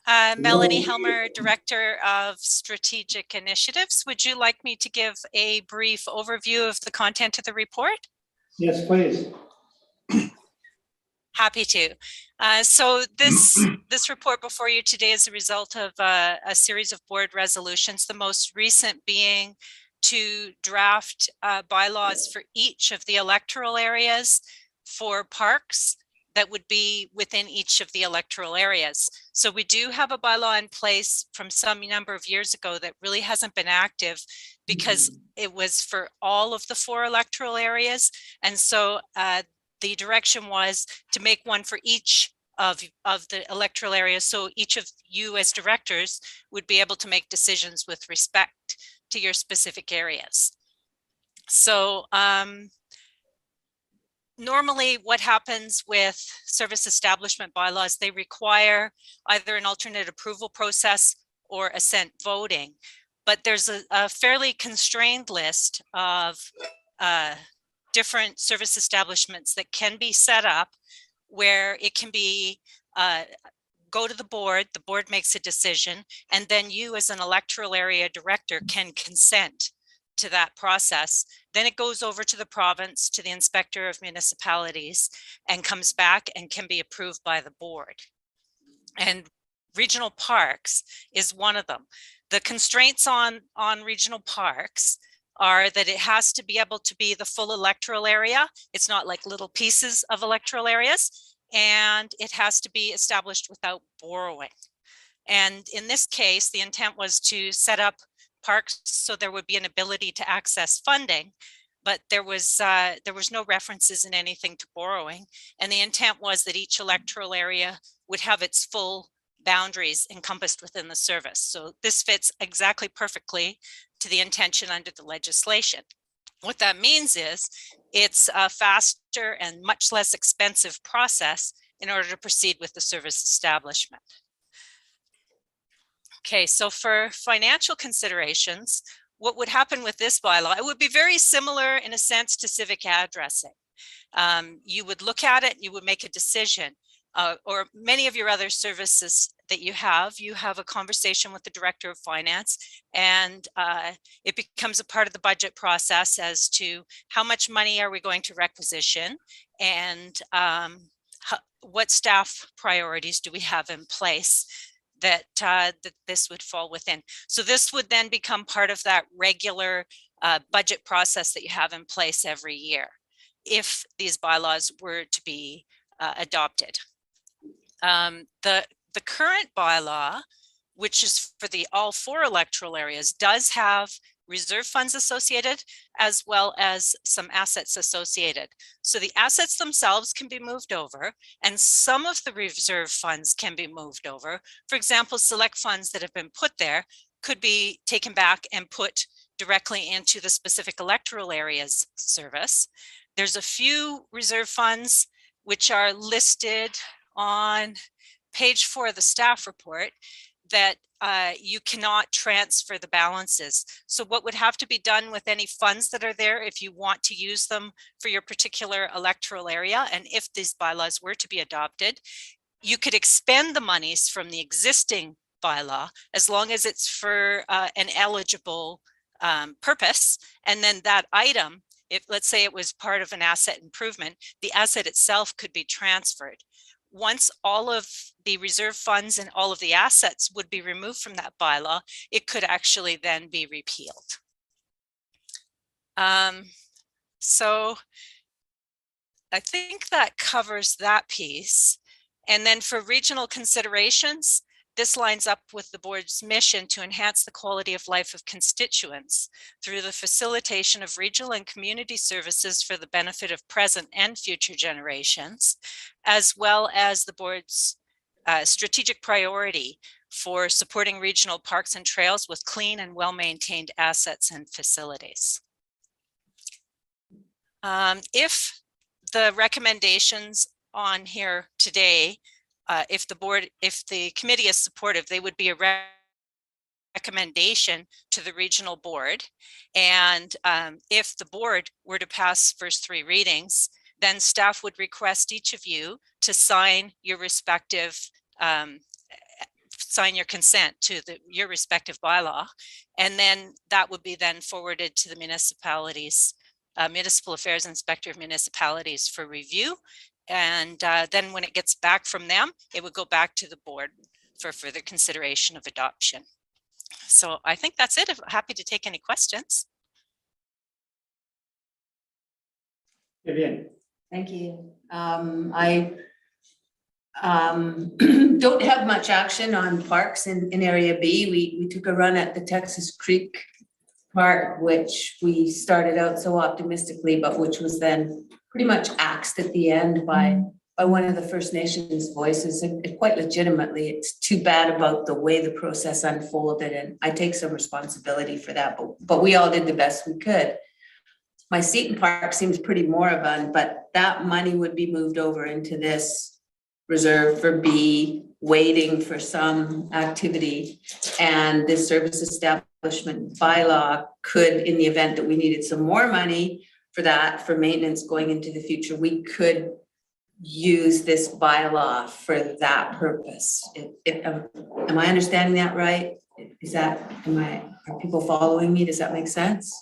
Melanie Helmer, Director of Strategic Initiatives. Would you like me to give a brief overview of the content of the report? Yes, please. Happy to. So this report before you today is a result of a series of board resolutions, the most recent being to draft bylaws for each of the electoral areas for parks that would be within each of the electoral areas. So we do have a bylaw in place from some number of years ago that really hasn't been active because it was for all of the 4 electoral areas. And so the direction was to make one for each of the electoral areas. So each of you as directors would be able to make decisions with respect to your specific areas. So normally what happens with service establishment bylaws, they require either an alternate approval process or assent voting. But there's a fairly constrained list of different service establishments that can be set up where it can be go to the board makes a decision, and then you as an electoral area director can consent to that process. Then it goes over to the province, to the inspector of municipalities, and comes back and can be approved by the board. And regional parks is one of them. The constraints on regional parks are that it has to be able to be the full electoral area. It's not like little pieces of electoral areas, and it has to be established without borrowing. And in this case, the intent was to set up parks so there would be an ability to access funding, but there was no references in anything to borrowing. And the intent was that each electoral area would have its full boundaries encompassed within the service. So this fits exactly perfectly to the intention under the legislation. What that means is it's a faster and much less expensive process in order to proceed with the service establishment. Okay, so for financial considerations, what would happen with this bylaw? It would be very similar in a sense to civic addressing. You would look at it, you would make a decision, or many of your other services that you have a conversation with the director of finance, and it becomes a part of the budget process as to how much money are we going to requisition, and what staff priorities do we have in place that this would fall within. So this would then become part of that regular budget process that you have in place every year if these bylaws were to be adopted. The current bylaw, which is for all 4 electoral areas, does have reserve funds associated as well as some assets associated. So the assets themselves can be moved over, and some of the reserve funds can be moved over. For example, select funds that have been put there could be taken back and put directly into the specific electoral areas service. There's a few reserve funds which are listed on page 4 of the staff report that you cannot transfer the balances. So what would have to be done with any funds that are there if you want to use them for your particular electoral area, and if these bylaws were to be adopted, you could expend the monies from the existing bylaw as long as it's for an eligible purpose. And then that item, if let's say it was part of an asset improvement, the asset itself could be transferred. Once all of the reserve funds and all of the assets would be removed from that bylaw, it could actually then be repealed. So I think that covers that piece. And then for regional considerations, this lines up with the board's mission to enhance the quality of life of constituents through the facilitation of regional and community services for the benefit of present and future generations, as well as the board's strategic priority for supporting regional parks and trails with clean and well-maintained assets and facilities. If the recommendations on here today, if the committee is supportive, they would be a recommendation to the regional board. And if the board were to pass first 3 readings, then staff would request each of you to sign your respective sign your consent to your respective bylaw, and then that would be then forwarded to the municipalities, Municipal Affairs Inspector of Municipalities for review. And then when it gets back from them, it would go back to the board for further consideration of adoption. So I think that's it. I'm happy to take any questions. Vivian. Thank you. I don't have much action on parks in Area B. We took a run at the Texas Creek Park, which we started out so optimistically, but which was then pretty much axed at the end by one of the First Nations voices, and quite legitimately. It's too bad about the way the process unfolded, and I take some responsibility for that, but we all did the best we could. My Seton Park seems pretty moribund, but that money would be moved over into this reserve for B, waiting for some activity. And this service establishment bylaw could, in the event that we needed some more money for that, for maintenance going into the future, we could use this bylaw for that purpose. Am I understanding that right? Are people following me? Does that make sense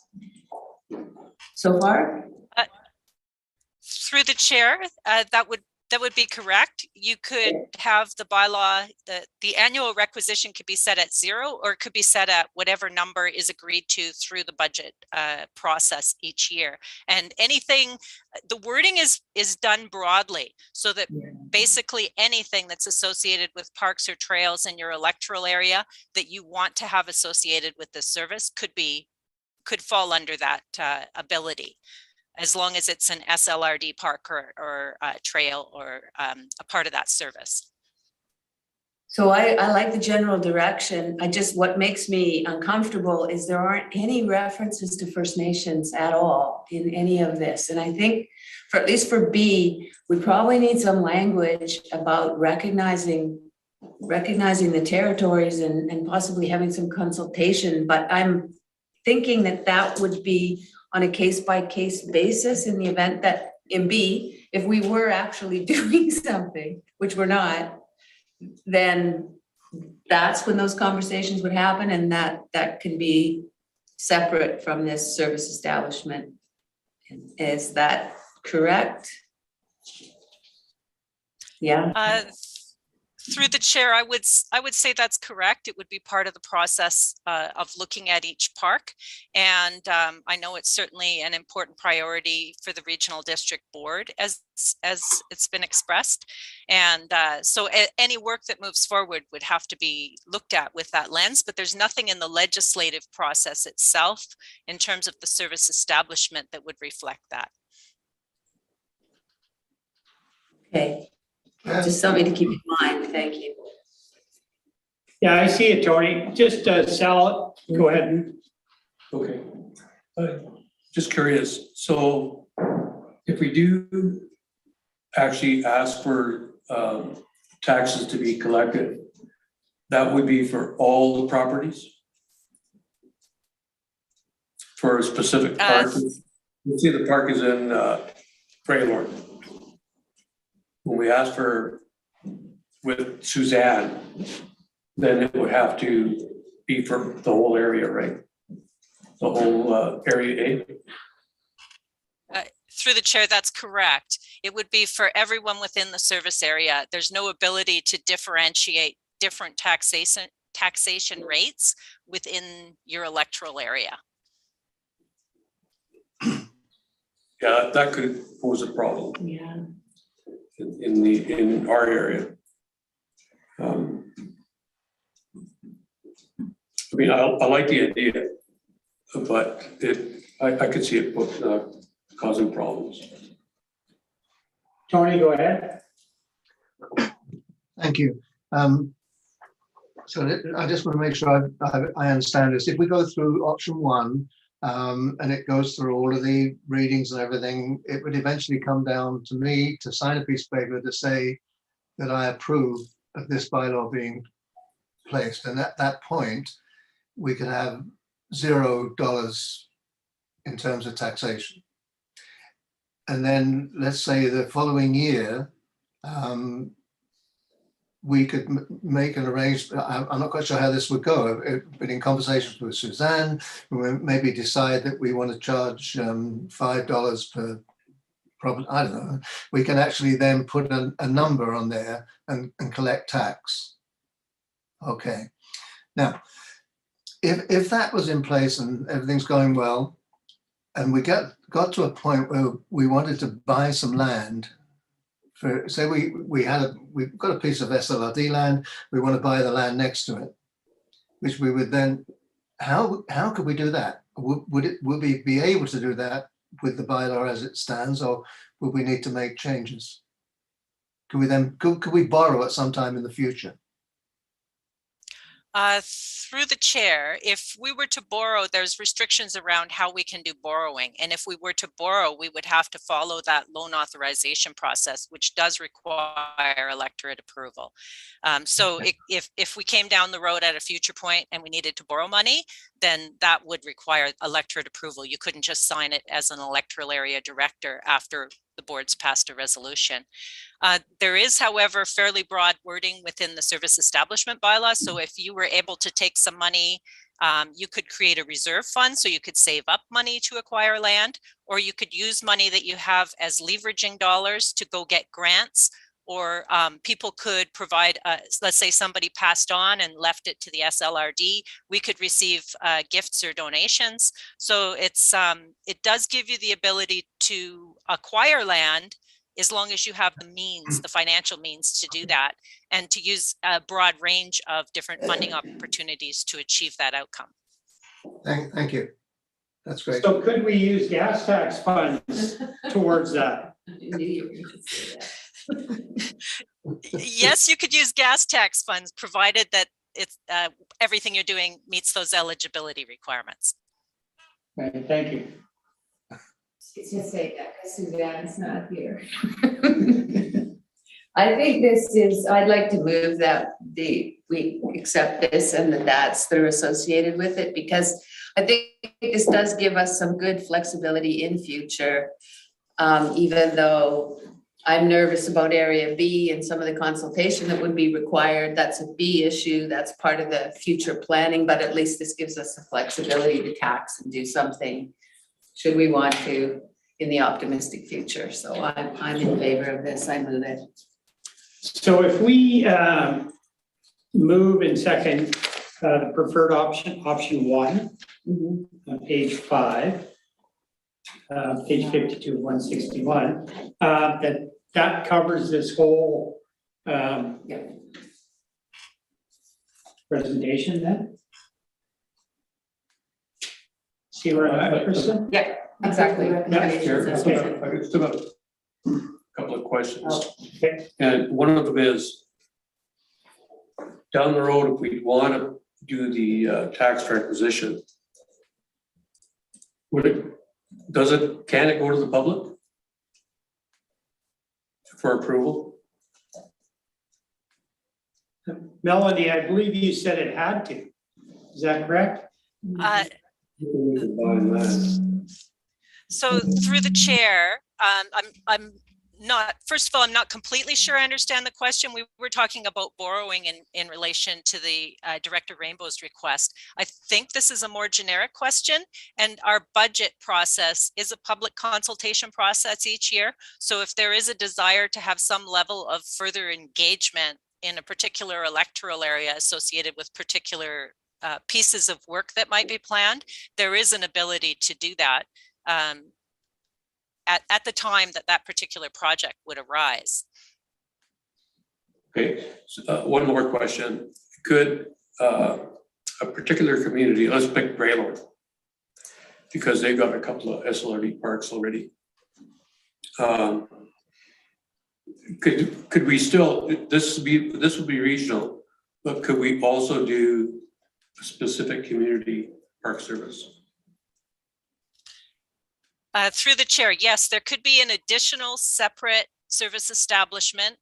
so far? Through the chair, that would be correct. You could have the bylaw, the annual requisition could be set at 0, or it could be set at whatever number is agreed to through the budget process each year. And anything, the wording is done broadly, so that basically anything that's associated with parks or trails in your electoral area that you want to have associated with this service could fall under that ability, as long as it's an SLRD park or trail or a part of that service. So I like the general direction. What makes me uncomfortable is there aren't any references to First Nations at all in any of this. And I think at least for B, we probably need some language about recognizing the territories and possibly having some consultation. But I'm thinking that would be on a case-by-case basis in the event that in B, if we were actually doing something, which we're not, then that's when those conversations would happen, and that can be separate from this service establishment. Is that correct? Yeah. Through the chair, I would say that's correct. It would be part of the process of looking at each park. And I know it's certainly an important priority for the regional district board as it's been expressed. And so any work that moves forward would have to be looked at with that lens, but there's nothing in the legislative process itself in terms of the service establishment that would reflect that. Okay. Just something to keep in mind. Thank you. Yeah, I see it, Tony. Just Sal, go ahead. Okay. Just curious. So if we do actually ask for taxes to be collected, that would be for all the properties? For a specific park? You see the park is in Fraylord. When we ask for with Suzanne, then it would have to be for the whole area, right? The whole area A? Through the chair, that's correct. It would be for everyone within the service area. There's no ability to differentiate different taxation rates within your electoral area. Yeah, that could pose a problem Yeah. in our area. I mean, I like the idea, but I could see it causing problems. Tony, go ahead. Thank you. So I just want to make sure I understand this. If we go through option one, and it goes through all of the readings and everything, it would eventually come down to me to sign a piece of paper to say that I approve of this bylaw being placed. And at that point, we could have $0 in terms of taxation. And then let's say the following year, we could make an arrangement. I'm not quite sure how this would go, but in conversations with Suzanne, we maybe decide that we want to charge $5 per problem. I don't know. We can actually then put a number on there and collect tax. Okay. Now, if that was in place and everything's going well, and we got to a point where we wanted to buy some land, for say we've got a piece of SLRD land, we want to buy the land next to it, which we would then, how could we do that? Would we be able to do that with the bylaw as it stands, or would we need to make changes? Could we borrow at some time in the future? Through the chair, if we were to borrow, there's restrictions around how we can do borrowing. And if we were to borrow, we would have to follow that loan authorization process, which does require electorate approval. So if we came down the road at a future point and we needed to borrow money, then that would require electorate approval. You couldn't just sign it as an electoral area director after the board's passed a resolution. There is, however, fairly broad wording within the service establishment bylaw. So if you were able to take some money, you could create a reserve fund, so you could save up money to acquire land, or you could use money that you have as leveraging dollars to go get grants, or people could provide, let's say somebody passed on and left it to the SLRD, we could receive gifts or donations. So it does give you the ability to acquire land as long as you have the means, the financial means to do that, and to use a broad range of different funding opportunities to achieve that outcome. Thank you. That's great. So could we use gas tax funds towards that? Yes, you could use gas tax funds, provided that it's everything you're doing meets those eligibility requirements. Okay, thank you. To say that because Suzanne's not here. I think I'd like to move that we accept this and the DATs that are associated with it, because I think this does give us some good flexibility in future. Even though I'm nervous about area B and some of the consultation that would be required, that's a B issue, that's part of the future planning, but at least this gives us the flexibility to tax and do something should we want to in the optimistic future. So I'm in favor of this. I move it. So if we move and second the preferred option 1 on page 5, page 52 of 161, that covers this whole presentation then? See where I'm person? Yeah, exactly. Chair, I still got a couple of questions. Okay. And one of them is, down the road, if we want to do the tax requisition, can it go to the public for approval? Melanie, I believe you said it had to. Is that correct? So through the chair, I'm not, first of all, I'm not completely sure I understand the question. We were talking about borrowing in relation to the Director Rainbow's request. I think this is a more generic question, and our budget process is a public consultation process each year. So if there is a desire to have some level of further engagement in a particular electoral area associated with particular pieces of work that might be planned, there is an ability to do that. at the time that that particular project would arise. Okay, so, one more question. Could a particular community, let's pick Braylor, because they've got a couple of SLRD parks already. Could we still, this would be regional, but could we also do a specific community park service? Through the chair, yes, there could be an additional separate service establishment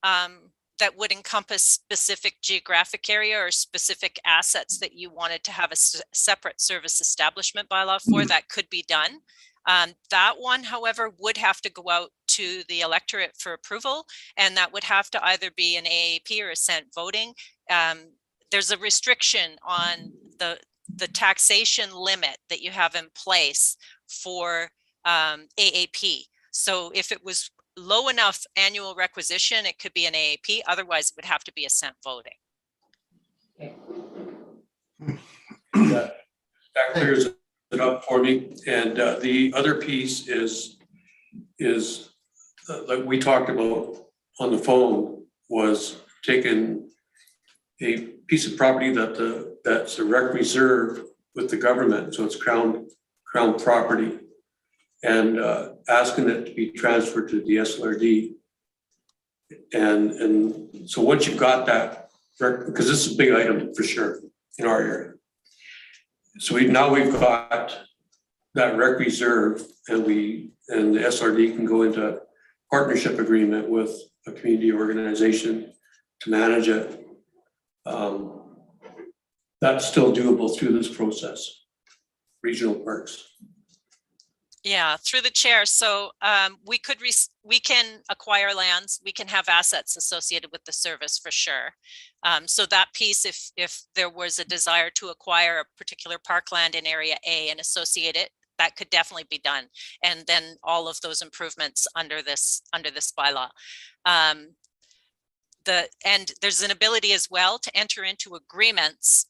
that would encompass specific geographic area or specific assets that you wanted to have a separate service establishment bylaw for. That could be done. That one, however, would have to go out to the electorate for approval, and that would have to either be an AAP or assent voting. There's a restriction on the taxation limit that you have in place for AAP. So if it was low enough annual requisition, it could be an AAP. Otherwise, it would have to be assent voting. That clears it up for me. And the other piece is like we talked about on the phone, was taking a piece of property that's a rec reserve with the government, so it's crown property, and asking it to be transferred to the SLRD. And so once you've got that, because this is a big item for sure in our area. So we've got that rec reserve, and the SRD can go into a partnership agreement with a community organization to manage it. That's still doable through this process, regional parks. Yeah, through the chair. So we can acquire lands, we can have assets associated with the service for sure. So that piece, if there was a desire to acquire a particular parkland in area A and associate it, that could definitely be done. And then all of those improvements under this bylaw. And there's an ability as well to enter into agreements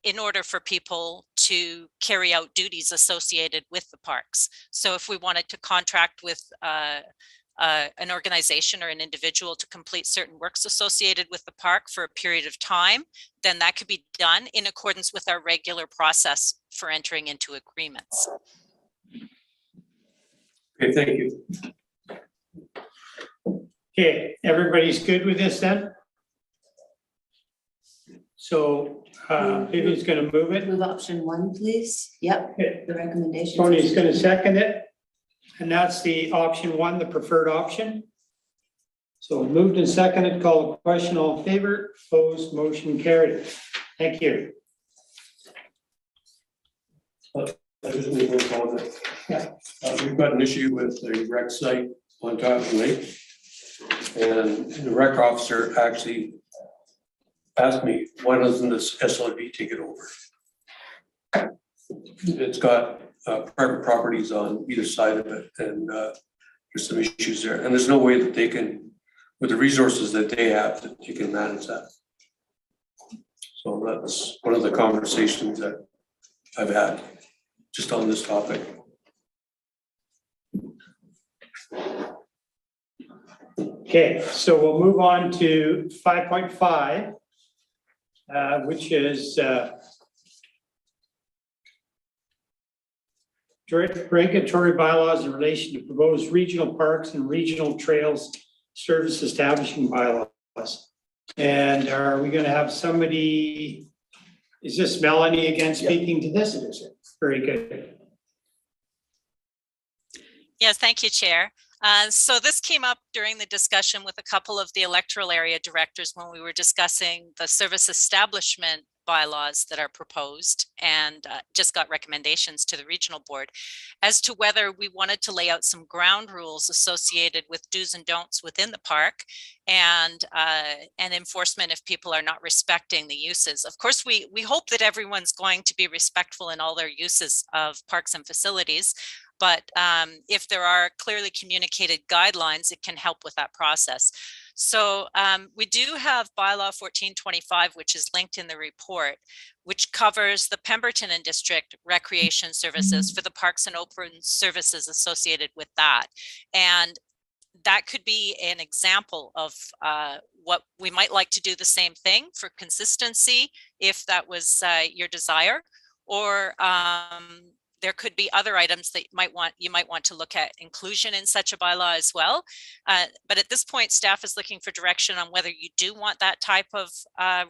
in order for people to carry out duties associated with the parks. So if we wanted to contract with an organization or an individual to complete certain works associated with the park for a period of time, then that could be done in accordance with our regular process for entering into agreements. Okay, thank you. Okay, everybody's good with this then? So Vivian's gonna move it. Move option 1, please. Yep, Okay. the recommendation. Tony's gonna second it. And that's the option 1, the preferred option. So moved and seconded, call the question, all in favor, opposed, motion carried. Thank you. I just need one comment. Yeah. We've got an issue with the rec site on top of the lake. And the rec officer actually asked me, why doesn't this SLB take it over? It's got private properties on either side of it, and there's some issues there. And there's no way that they can, with the resources that they have, that you can manage that. So that's one of the conversations that I've had just on this topic. Okay, so we'll move on to 5.5, which is regulatory bylaws in relation to proposed regional parks and regional trails service establishing bylaws. And are we going to have somebody, is this Melanie again speaking to this? It is. Very good. Yes, thank you, Chair. So this came up during the discussion with a couple of the electoral area directors when we were discussing the service establishment bylaws that are proposed, and just got recommendations to the regional board as to whether we wanted to lay out some ground rules associated with do's and don'ts within the park, and enforcement if people are not respecting the uses. Of course, we hope that everyone's going to be respectful in all their uses of parks and facilities. But if there are clearly communicated guidelines, it can help with that process. So we do have bylaw 1425, which is linked in the report, which covers the Pemberton and District recreation services for the parks and open services associated with that. And that could be an example of what we might like to do the same thing for consistency, if that was your desire, or there could be other items that you might want to look at inclusion in such a bylaw as well. But at this point, staff is looking for direction on whether you do want that type of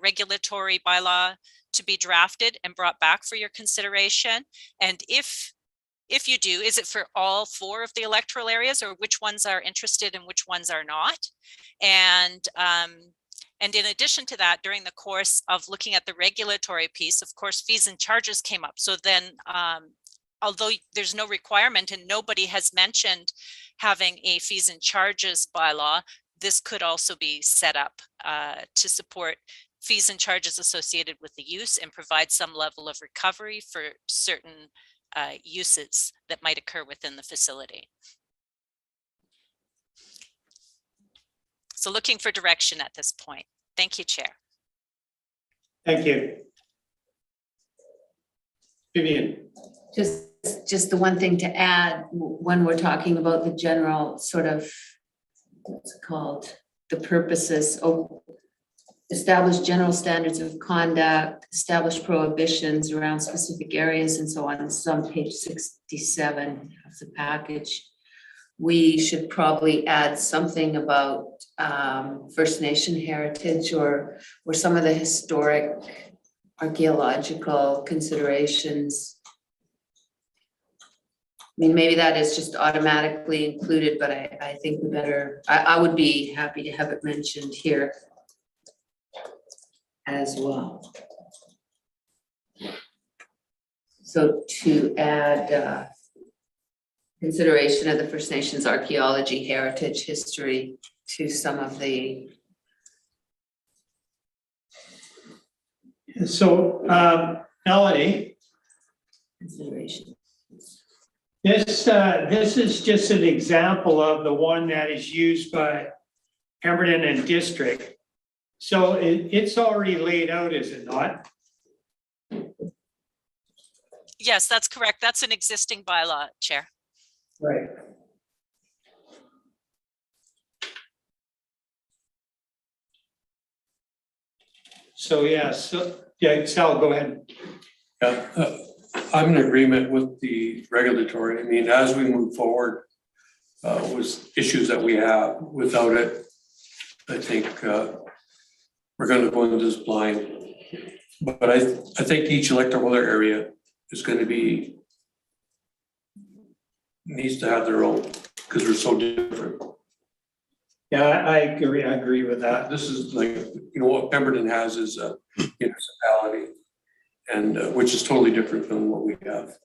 regulatory bylaw to be drafted and brought back for your consideration. And if you do, is it for all 4 of the electoral areas, or which ones are interested and which ones are not? And in addition to that, during the course of looking at the regulatory piece, of course, fees and charges came up. So then, although there's no requirement and nobody has mentioned having a fees and charges bylaw, this could also be set up to support fees and charges associated with the use and provide some level of recovery for certain uses that might occur within the facility. So looking for direction at this point. Thank you, Chair. Thank you. Vivian. Just the one thing to add, when we're talking about the general sort of, what's it called, the purposes of establish general standards of conduct, establish prohibitions around specific areas and so on. This is on page 67 of the package. We should probably add something about First Nation heritage or some of the historic archaeological considerations. I mean, maybe that is just automatically included, but I think we better, I would be happy to have it mentioned here as well. So to add consideration of the First Nations archaeology, heritage, history to some of the. So Melanie, Consideration. This is just an example of the one that is used by Pemberton and District. So it's already laid out, is it not? Yes, that's correct. That's an existing bylaw, Chair. Right. So yes, yeah, Sal, go ahead. Yeah, I'm in agreement with the regulatory. I mean, as we move forward with issues that we have, without it, I think we're going to go into this blind. But I think each electoral area is going to be, needs to have their own, because they're so different. Yeah, I agree with that. This is like, you know, what Pemberton has is a municipality, and which is totally different than what we have.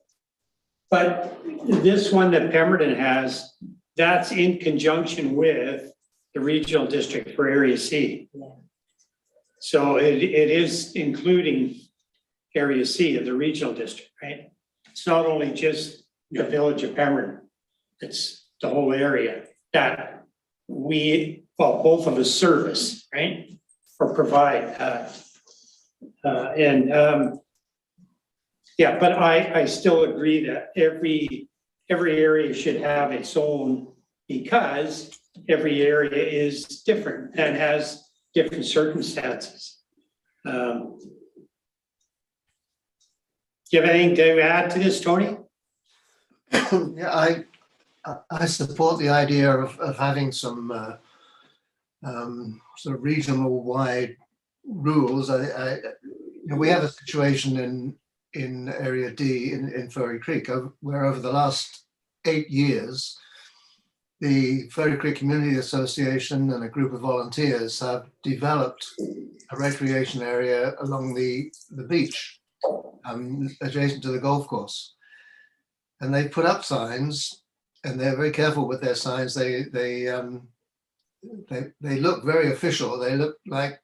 But this one that Pemberton has, that's in conjunction with the regional district for Area C. Yeah. So it is including Area C of the regional district, right? It's not only just the village of Pemberton, it's the whole area that both of us service, right? Or provide, yeah, but I still agree that every area should have its own, because every area is different and has different circumstances. Do you have anything to add to this, Tony? Yeah, I support the idea of having some sort of regional wide rules. You know, we have a situation in Area D in Furry Creek, where over the last 8 years, the Furry Creek Community Association and a group of volunteers have developed a recreation area along the beach, adjacent to the golf course. And they put up signs, and they're very careful with their signs. They look very official. They look like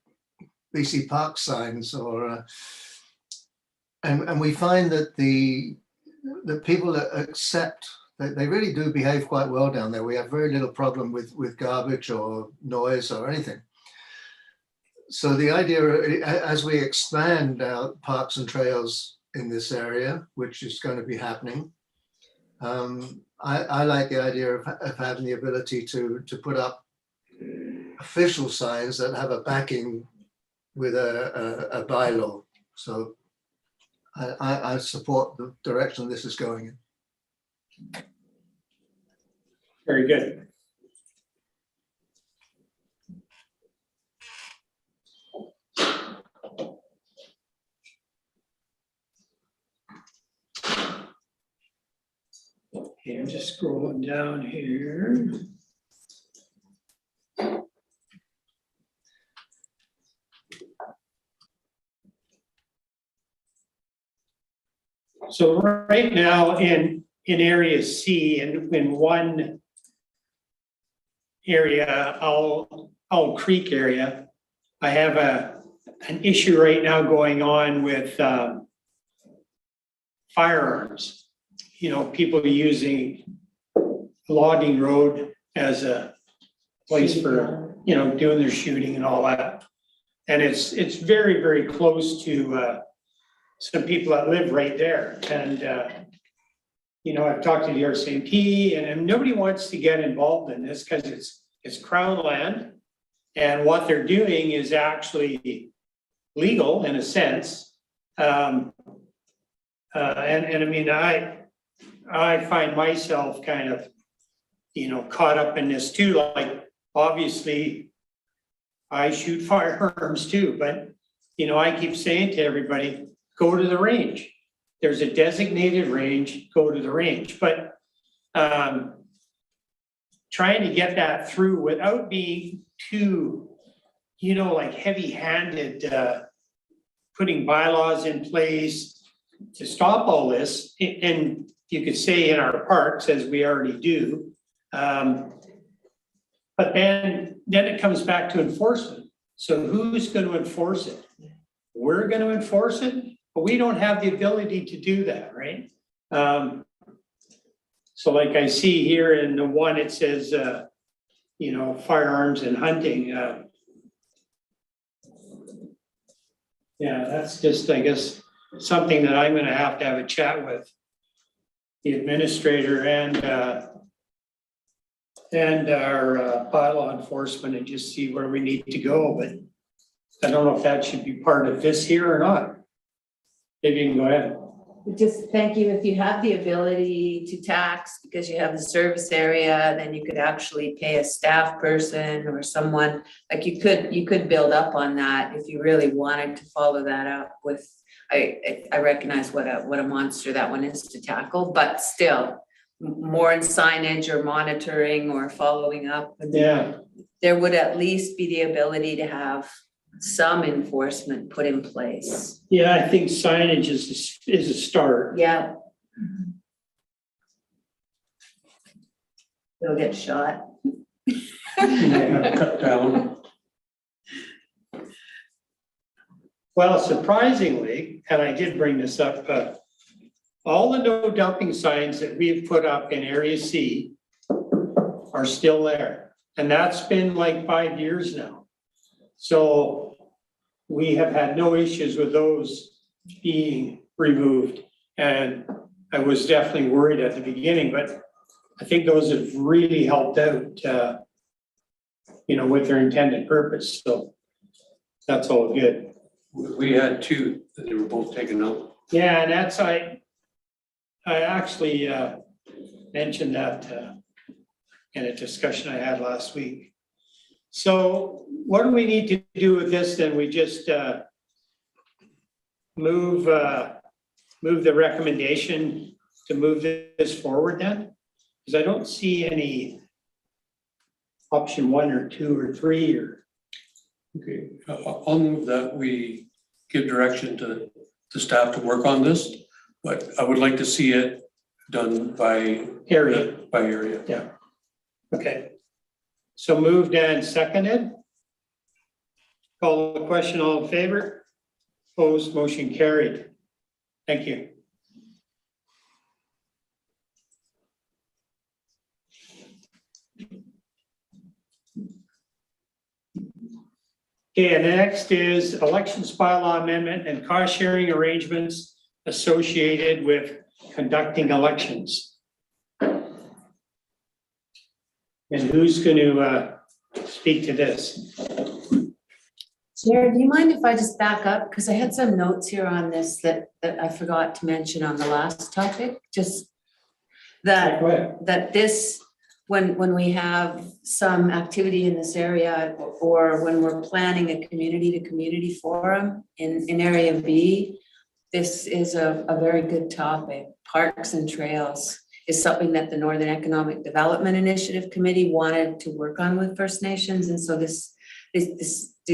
BC Park signs, or and we find that the people that accept They really do behave quite well down there. We have very little problem with garbage or noise or anything. So the idea, as we expand our parks and trails in this area, which is going to be happening, I like the idea of having the ability to put up official signs that have a backing with a bylaw. So I support the direction this is going in. Very good. Okay, I'm just scrolling down here. So right now in area C and in one area, Owl Creek area, I have an issue right now going on with firearms. You know, people using logging road as a place for, you know, doing their shooting and all that. And it's very, very close to some people that live right there. And, you know, I've talked to the RCMP and nobody wants to get involved in this because it's Crown land. And what they're doing is actually legal in a sense. And I mean, I find myself kind of, you know, caught up in this too. Like, obviously, I shoot firearms too, but, you know, I keep saying to everybody, go to the range. There's a designated range, go to the range. But trying to get that through without being too, you know, like heavy-handed, putting bylaws in place to stop all this, and you could say in our parks, as we already do. But then it comes back to enforcement. So who's going to enforce it? We're going to enforce it, but we don't have the ability to do that, right? So like I see here in the one, it says, you know, firearms and hunting. Yeah, that's just, I guess, something that I'm going to have a chat with the administrator and our bylaw enforcement and just see where we need to go. But I don't know if that should be part of this here or not. Maybe you can go ahead. Just thank you. If you have the ability to tax because you have the service area, then you could actually pay a staff person or someone, like you could build up on that if you really wanted to follow that up with, I recognize what a monster that one is to tackle, but still more in signage or monitoring or following up. Yeah. There would at least be the ability to have some enforcement put in place. Yeah, I think signage is a start. Yeah. They'll get shot. Cut down. Well, surprisingly, and I did bring this up, all the no dumping signs that we've put up in Area C are still there. And that's been like 5 years now. So we have had no issues with those being removed. And I was definitely worried at the beginning, but I think those have really helped out, you know, with their intended purpose. So that's all good. We had two, that they were both taken out. Yeah, and that's, I actually mentioned that in a discussion I had last week. So what do we need to do with this then? We just move the recommendation to move this forward then? Because I don't see any option 1 or 2 or 3 or. Okay, I'll move that we give direction to the staff to work on this, but I would like to see it done by area. By area. Yeah. Okay. So moved and seconded. Call the question, all in favor? Opposed, motion carried. Thank you. Okay, and the next is elections bylaw amendment and cost sharing arrangements associated with conducting elections. And who's going to speak to this? Chair, do you mind if I just back up? Because I had some notes here on this that I forgot to mention on the last topic, just that, Go ahead. that this, when we have some activity in this area, or when we're planning a community-to-community forum in Area B, this is a very good topic. Parks and trails is something that the Northern Economic Development Initiative Committee wanted to work on with First Nations, and so these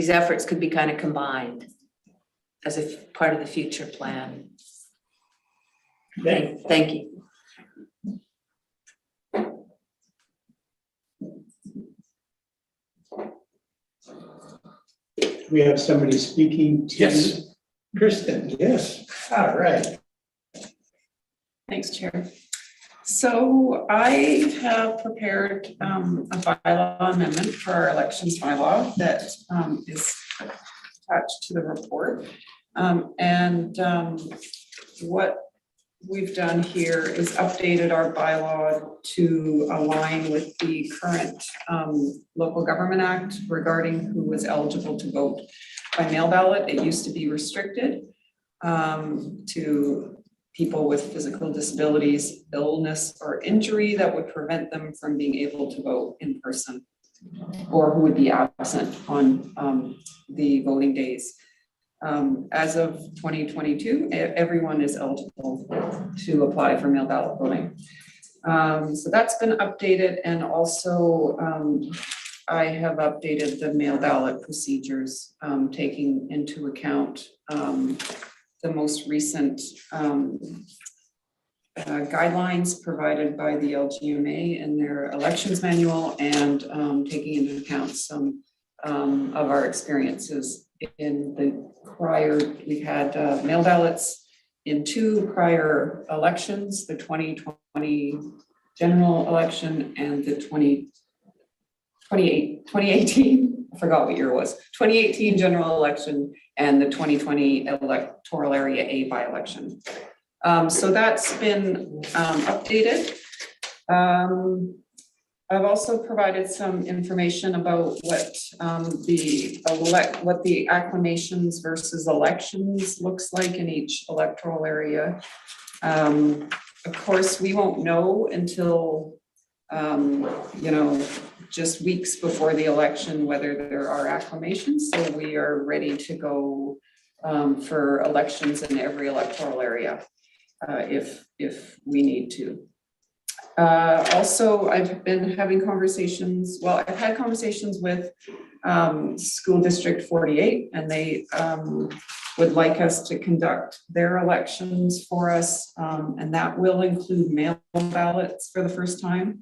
efforts could be kind of combined as a part of the future plan. Okay. Thank you. We have somebody speaking to. Yes. Kristen, yes. All right. Thanks, Chair. So I have prepared a bylaw amendment for our elections bylaw that is attached to the report. What we've done here is updated our bylaw to align with the current local government act regarding who was eligible to vote by mail ballot. It used to be restricted to people with physical disabilities, illness, or injury that would prevent them from being able to vote in person, or who would be absent on the voting days. As of 2022, everyone is eligible to apply for mail ballot voting. So that's been updated, and also I have updated the mail ballot procedures, taking into account the most recent guidelines provided by the LGMA in their elections manual, and taking into account some of our experiences in the prior. We had mail ballots in 2 prior elections, the 2020 general election and the 2018, I forgot what year it was, 2018 general election and the 2020 electoral area A by-election. So that's been updated. I've also provided some information about what the acclamations versus elections looks like in each electoral area. Of course, we won't know until just weeks before the election whether there are acclamations. So we are ready to go for elections in every electoral area if we need to. Also, I've been having conversations, well, I've had conversations with School District 48, and they would like us to conduct their elections for us, and that will include mail ballots for the first time.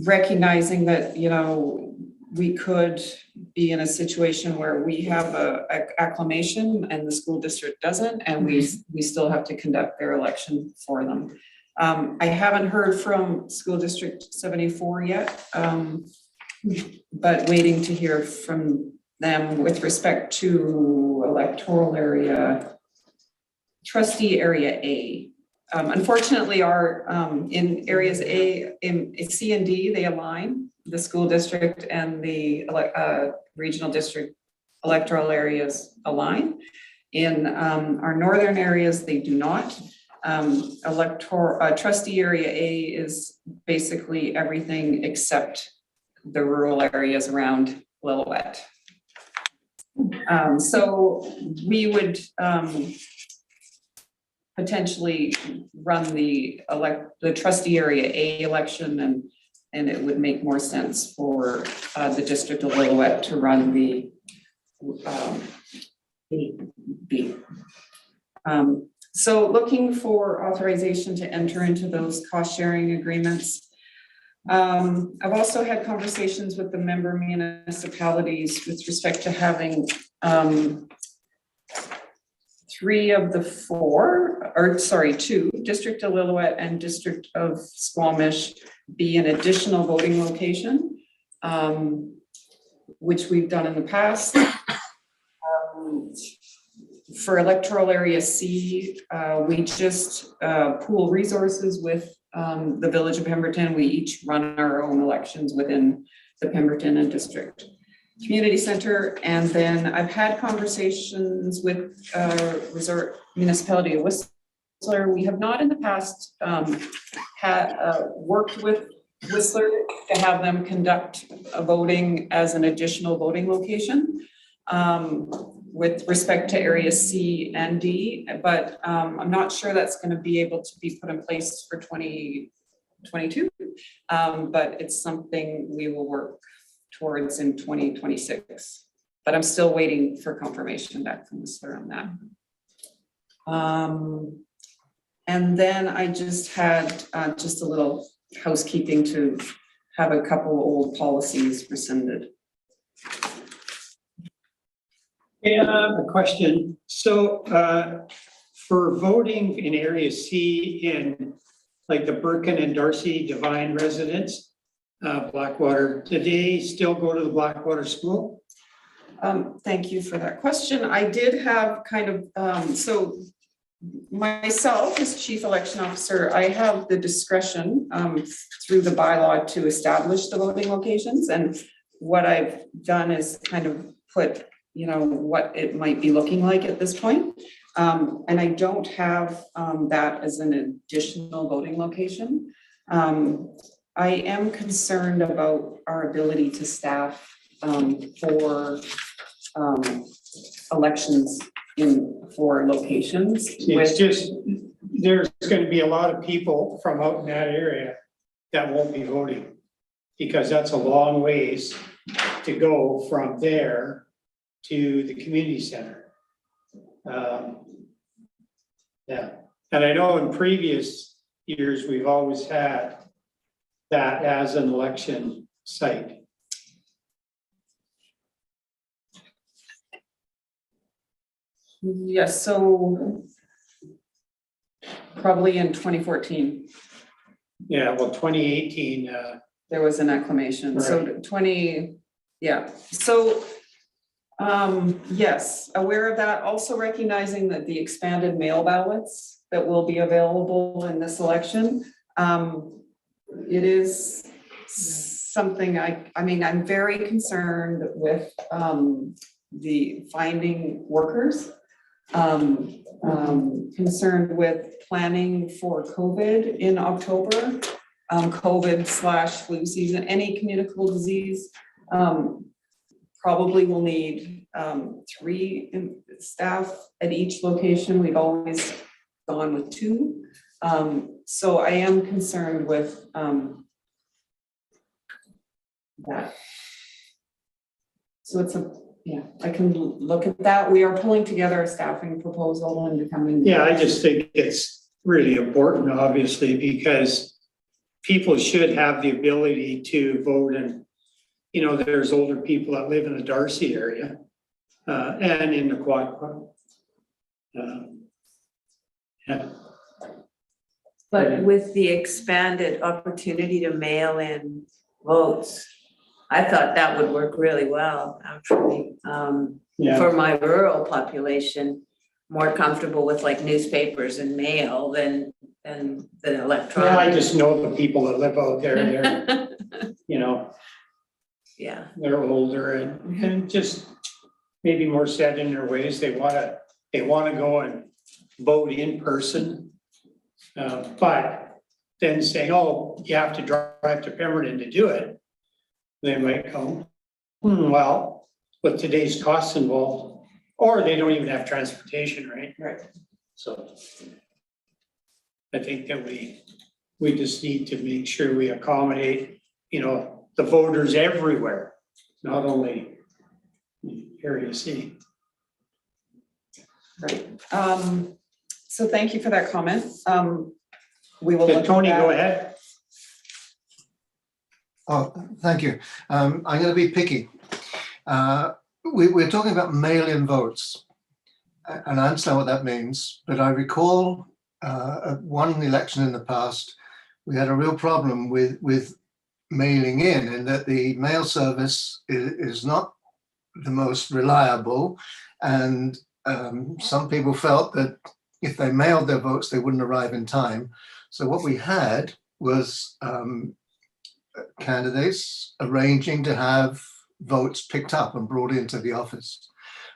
Recognizing that, we could be in a situation where we have a acclamation and the school district doesn't, and we still have to conduct their election for them. I haven't heard from School District 74 yet, but waiting to hear from them with respect to electoral area, trustee area A. Unfortunately, our in areas A, in C and D, they align. The school district and the regional district electoral areas align. In our northern areas, they do not. Trustee area A is basically everything except the rural areas around Lillooet. So we would potentially run the trustee area A election, and it would make more sense for the District of Lillooet to run the B. So looking for authorization to enter into those cost sharing agreements. I've also had conversations with the member municipalities with respect to having 2, District of Lillooet and District of Squamish, be an additional voting location which we've done in the past. For electoral area C, we just pool resources with the Village of Pemberton. We each run our own elections within the Pemberton and District Community Center. And then I've had conversations with Resort Municipality of Whistler. We have not in the past worked with Whistler to have them conduct a voting as an additional voting location with respect to areas C and D, but I'm not sure that's going to be able to be put in place for 2022, but it's something we will work towards in 2026. But I'm still waiting for confirmation back from Whistler on that. And then I just had just a little housekeeping to have a couple old policies rescinded. Yeah, a question. So for voting in area C in like the Birkin and Darcy Divine residents, Blackwater, do they still go to the Blackwater School? Thank you for that question. I did have kind of, so myself as Chief Election Officer, I have the discretion through the bylaw to establish the voting locations. And what I've done is kind of put, you know, what it might be looking like at this point. And I don't have that as an additional voting location. I am concerned about our ability to staff for elections for locations. It's just, there's going to be a lot of people from out in that area that won't be voting because that's a long ways to go from there to the community center. Yeah, and I know in previous years, we've always had that as an election site. Yes, so probably in 2014. Yeah, well, 2018. There was an acclamation, Right. so 20, yeah, so yes, aware of that, also recognizing that the expanded mail ballots that will be available in this election. It is something I mean, I'm very concerned with the finding workers, concerned with planning for COVID in October, COVID/flu season, any communicable disease. Probably will need 3 staff at each location. We've always gone with 2. So I am concerned with that. So it's I can look at that. We are pulling together a staffing proposal and becoming. Yeah, I just think it's really important, obviously, because people should have the ability to vote. And, you know, there's older people that live in the Darcy area and in the Quad. Yeah. But with the expanded opportunity to mail in votes, I thought that would work really well, actually. Yeah. For my rural population, more comfortable with like newspapers and mail than electronic. Yeah, I just know the people that live out there, they're, you know, Yeah. they're older and just maybe more set in their ways. They wanna go and vote in person. But then saying, oh, you have to drive to Pemberton to do it. They might go, well, with today's costs involved, or they don't even have transportation, right? Right. So I think that we just need to make sure we accommodate, you know, the voters everywhere, not only area C. Right. So thank you for that comment. We will. look at Tony, that. go ahead. Oh, thank you. I'm going to be picky. We're talking about mail-in votes, and I understand what that means, but I recall at one election in the past, we had a real problem with mailing in that the mail service is not the most reliable. And some people felt that if they mailed their votes, they wouldn't arrive in time. So what we had was candidates arranging to have votes picked up and brought into the office.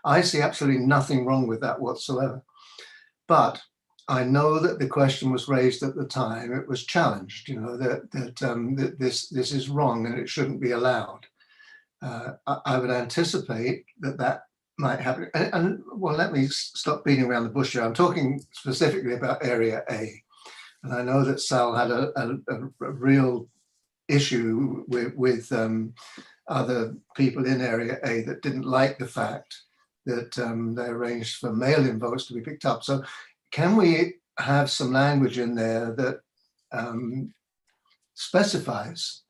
I see absolutely nothing wrong with that whatsoever. But I know that the question was raised at the time. It was challenged, that this is wrong and it shouldn't be allowed. I would anticipate that might happen. And well, let me stop beating around the bush here. I'm talking specifically about Area A. And I know that Sal had a real issue with other people in Area A that didn't like the fact that they arranged for mail-in votes to be picked up. So can we have some language in there that specifies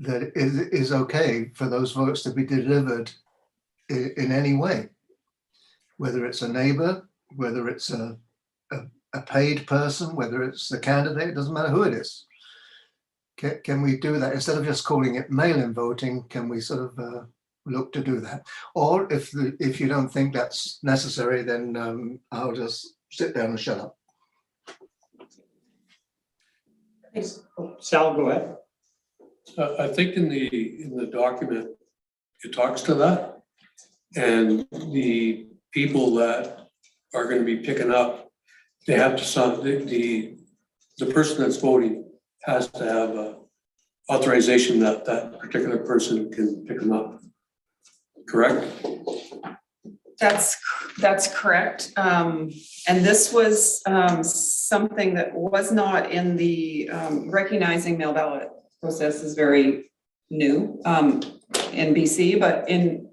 that it is okay for those votes to be delivered in any way, whether it's a neighbor, whether it's a paid person, whether it's the candidate, it doesn't matter who it is. Can we do that? Instead of just calling it mail-in voting, can we sort of look to do that? Or if you don't think that's necessary, then I'll just sit down and shut up. Sal, go ahead. I think in the document, it talks to that. And the people that are going to be picking up, they have to sign, the person that's voting has to have authorization that that particular person can pick them up. Correct? That's correct. And this was something that was not in the recognizing mail ballot process is very new in BC, but in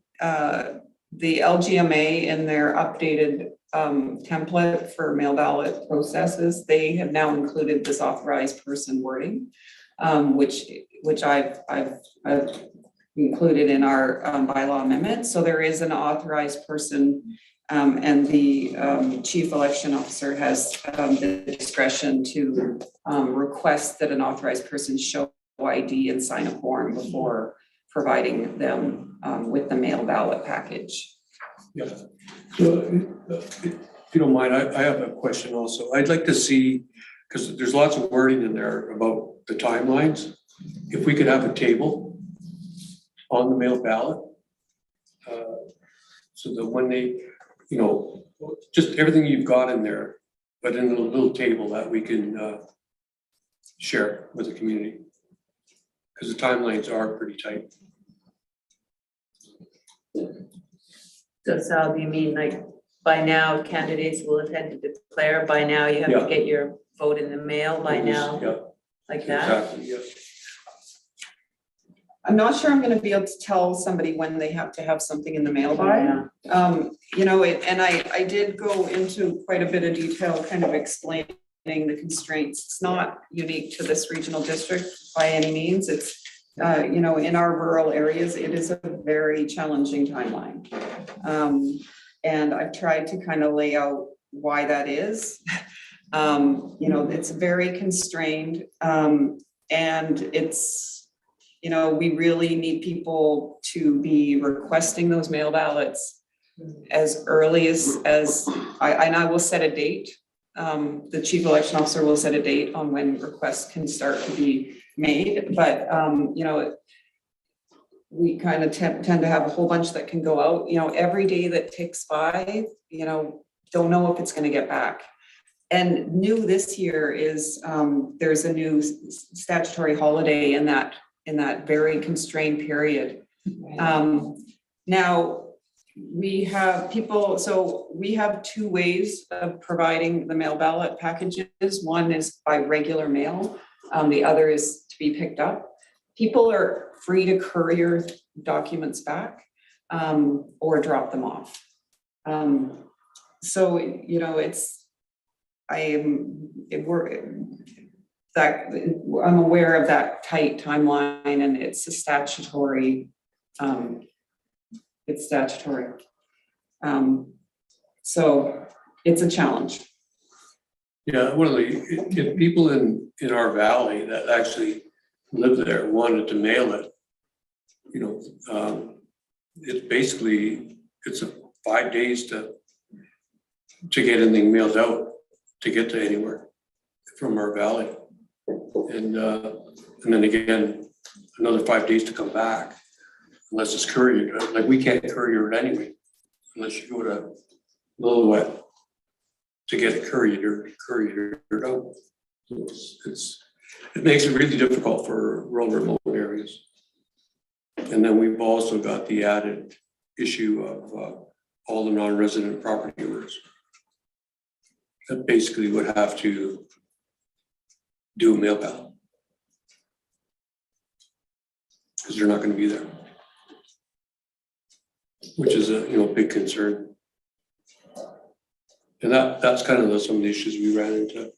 the LGMA in their updated template for mail ballot processes, they have now included this authorized person wording, which I've included in our bylaw amendment. So there is an authorized person, and the chief election officer has the discretion to request that an authorized person show ID and sign a form before providing them with the mail ballot package. Yeah. So if you don't mind, I have a question also. I'd like to see, because there's lots of wording in there about the timelines, if we could have a table on the mail ballot, so that when they, just everything you've got in there, but in a little table that we can share with the community, because the timelines are pretty tight. So Sal, do you mean like by now candidates will intend to declare, by now you have to Yeah. get your vote in the mail by now, Yeah, like that? exactly, yeah. I'm not sure I'm gonna be able to tell somebody when they have to have something in the mail by. And I did go into quite a bit of detail, kind of explaining the constraints. It's not unique to this regional district by any means. It's, in our rural areas, it is a very challenging timeline. And I've tried to kind of lay out why that is. It's very constrained, and it's, we really need people to be requesting those mail ballots as early as I will set a date. The chief election officer will set a date on when requests can start to be made, but we kind of tend to have a whole bunch that can go out, every day that ticks by, don't know if it's going to get back. And new this year is there's a new statutory holiday in that very constrained period. Now we have people, so we have two ways of providing the mail ballot packages. One is by regular mail. The other is to be picked up. People are free to courier documents back or drop them off. So, I'm aware of that tight timeline, and it's a statutory, so it's a challenge. Yeah, if people in our valley that actually live there wanted to mail it, you know, it's basically, it's a 5 days to get anything mailed out, to get to anywhere from our valley. And then again, another 5 days to come back, unless it's couriered. Like, we can't courier it anyway, unless you go to Lillooet to get it couriered out. It makes it really difficult for rural remote areas. And then we've also got the added issue of all the non-resident property owners that basically would have to do a mail ballot, because they're not going to be there, which is a big concern. And that's kind of some of the issues we ran into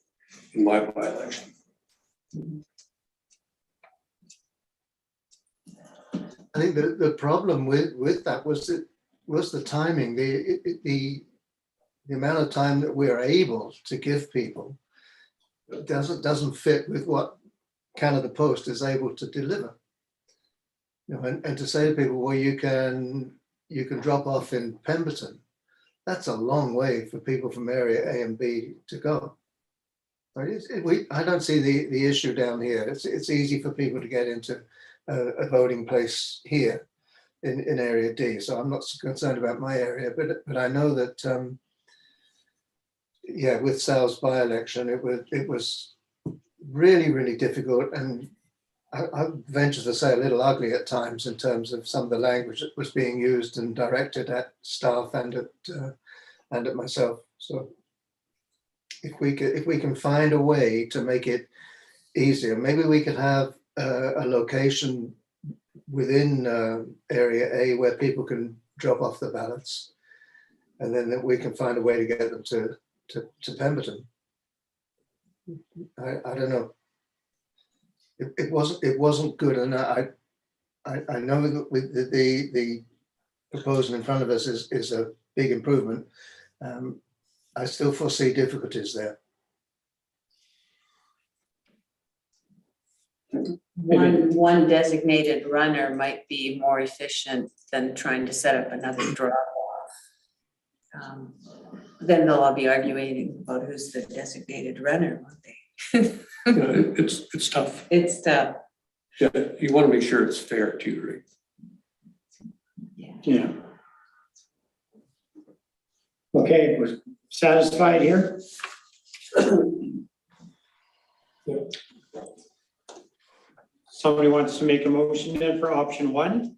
in my by-election. I think the problem with that was the timing, the amount of time that we're able to give people doesn't fit with what Canada Post is able to deliver. And to say to people, well, you can drop off in Pemberton, that's a long way for people from area A and B to go. I don't see the issue down here. It's easy for people to get into a voting place here in area D. So I'm not concerned about my area, but I know that with Sal's by-election, it was really, really difficult, and I venture to say a little ugly at times in terms of some of the language that was being used and directed at staff and at myself. So if we can find a way to make it easier, maybe we could have a location within area A where people can drop off the ballots, and then that we can find a way to get them to Pemberton. I don't know. It wasn't good, and I know that with the proposal in front of us is a big improvement. I still foresee difficulties there. One designated runner might be more efficient than trying to set up another drop-off. Then they'll all be arguing about who's the designated runner, won't they? It's tough. It's tough. Yeah, you want to make sure it's fair too, right? Yeah. Okay, we're satisfied here? Somebody wants to make a motion then for option 1?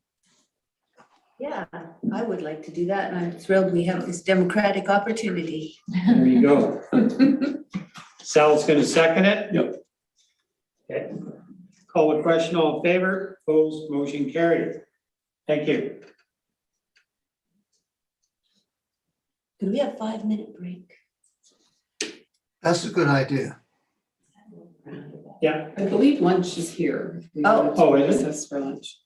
Yeah, I would like to do that, and I'm thrilled we have this democratic opportunity. There you go. Sal's going to second it? Yep. Okay. Call the question, all in favor, opposed, motion carried. Thank you. Could we have a 5-minute break? That's a good idea. Yeah, I believe lunch is here. We Oh. wanted to Oh, is it? recess for lunch.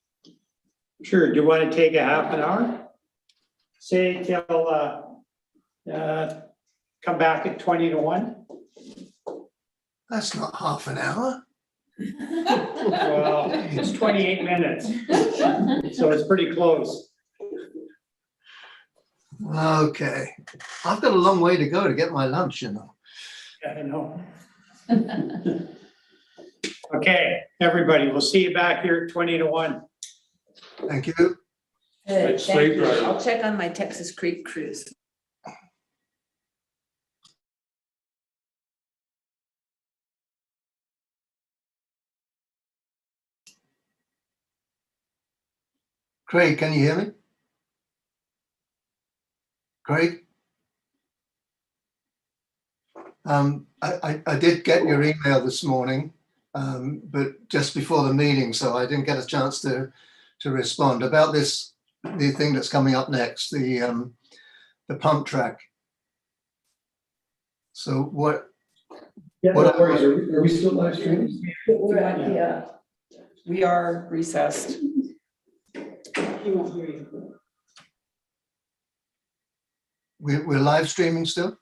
sure. Do you want to take a half an hour? Say till, come back at 20 to 1? That's not half an hour. Well, it's 28 minutes, so it's pretty close. Okay. I've got a long way to go to get my lunch, you know. I know. Okay, everybody, we'll see you back here at 20 to 1. Thank you. Good, Like thank slave you. driver. I'll check on my Texas Creek cruise. Craig, can you hear me? Craig? I did get your email this morning, but just before the meeting, so I didn't get a chance to respond about the thing that's coming up next, the pump track. So what? Yeah, no worries. Are we still live streaming? We're at the, we are recessed. We're live streaming still?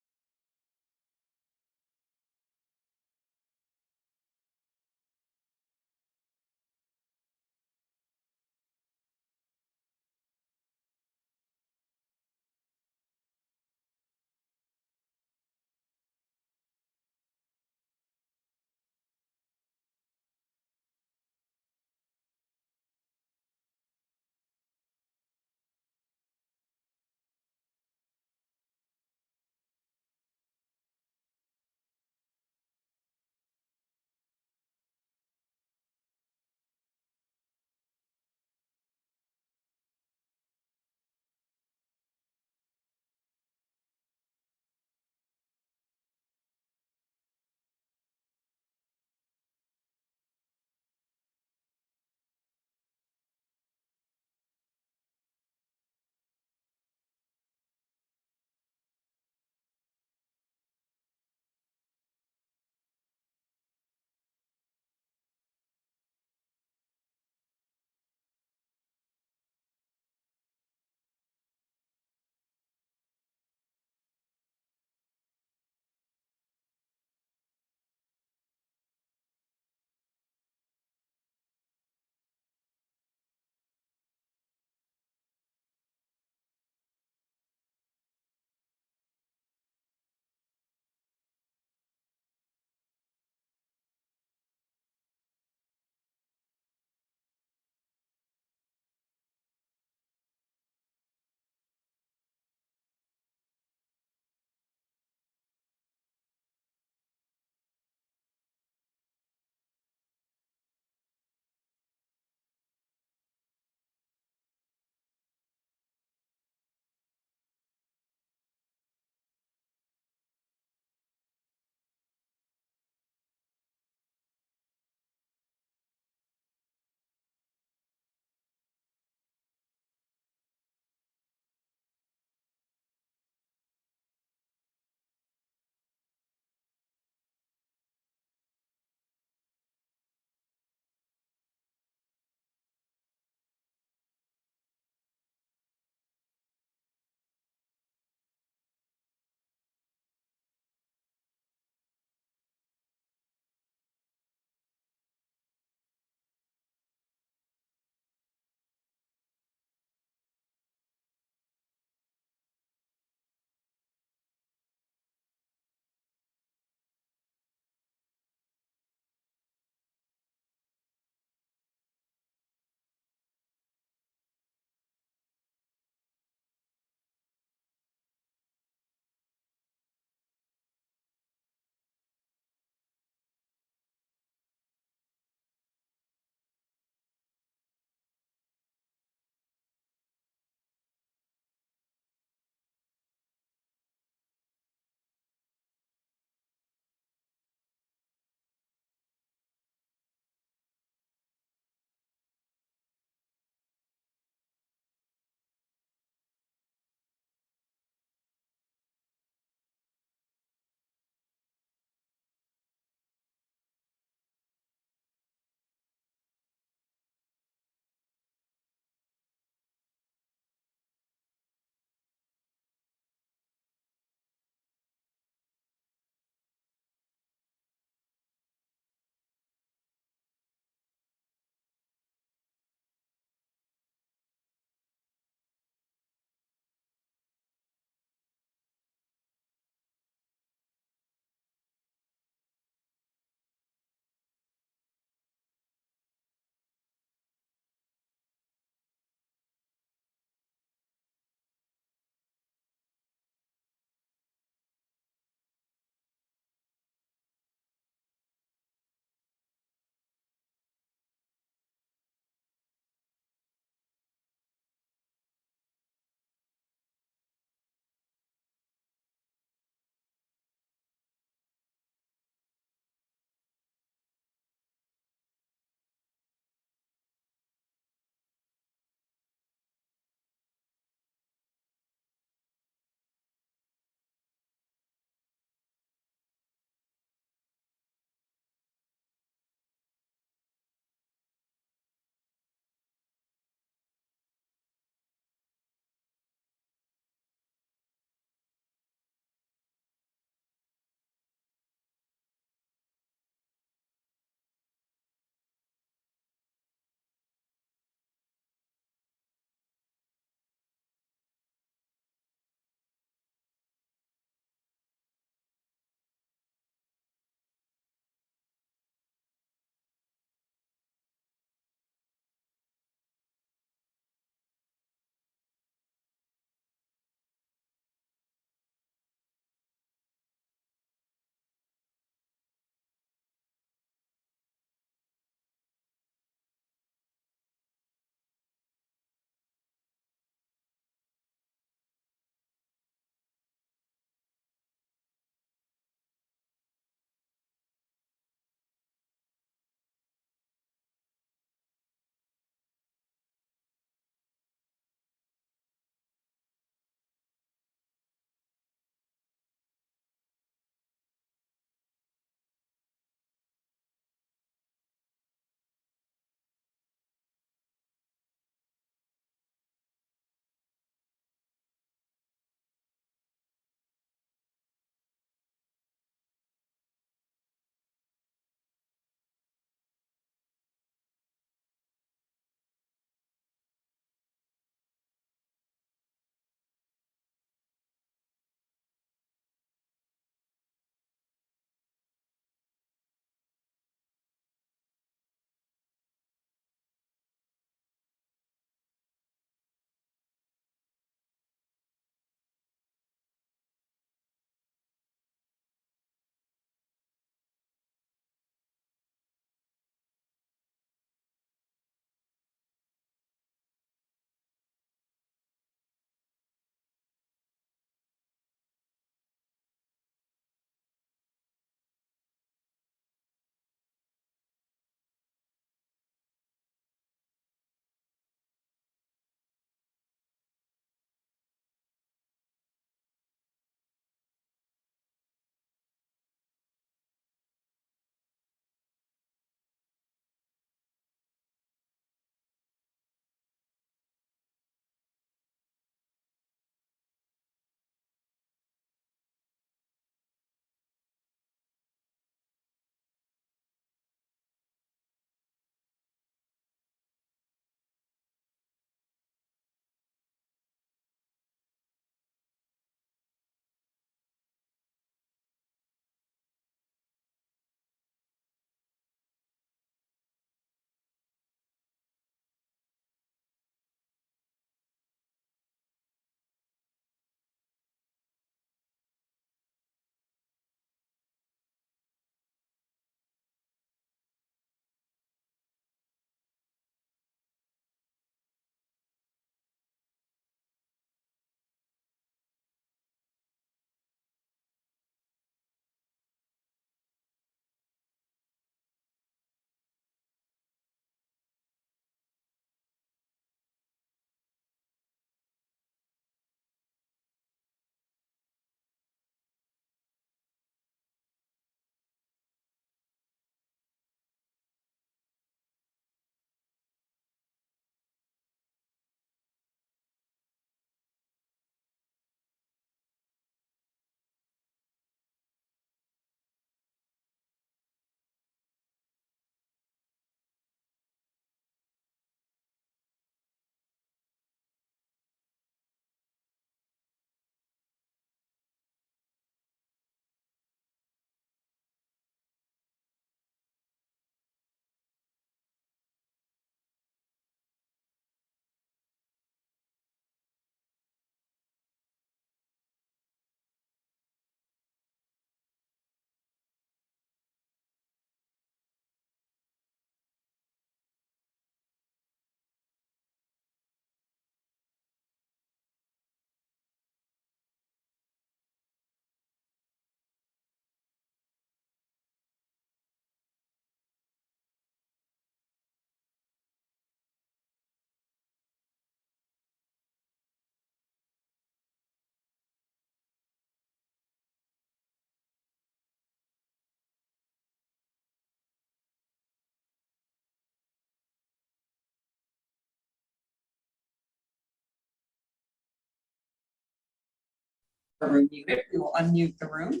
room muted. We will unmute the room.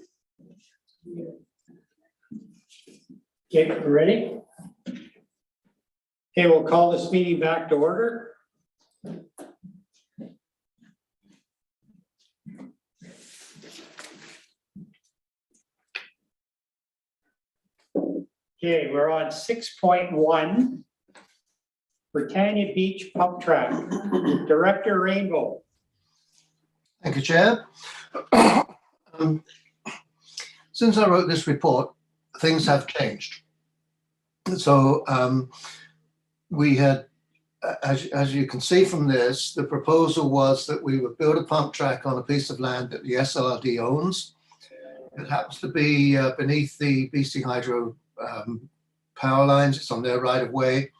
Okay, you ready? Okay, we'll call this meeting back to order. Okay, we're on 6.1. Britannia Beach Pump Track. Director Rainbow. Thank you, Chair. Since I wrote this report, things have changed. So we had, as you can see from this, the proposal was that we would build a pump track on a piece of land that the SLRD owns. It happens to be beneath the BC Hydro power lines. It's on their right of way.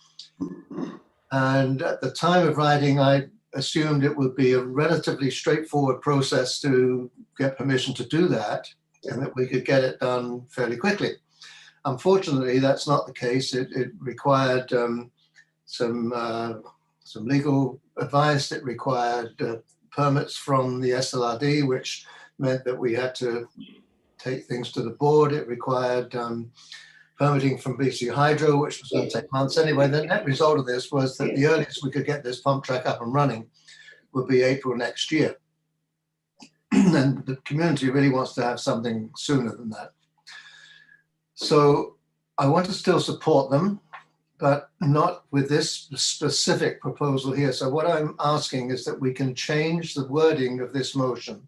And at the time of writing, I assumed it would be a relatively straightforward process to get permission to do that, and that we could get it done fairly quickly. Unfortunately, that's not the case. It required some legal advice. It required permits from the SLRD, which meant that we had to take things to the board. It required permitting from BC Hydro, which was going to take months. Anyway, the net result of this was that the earliest we could get this pump track up and running would be April next year. And the community really wants to have something sooner than that. So I want to still support them, but not with this specific proposal here. So what I'm asking is that we can change the wording of this motion.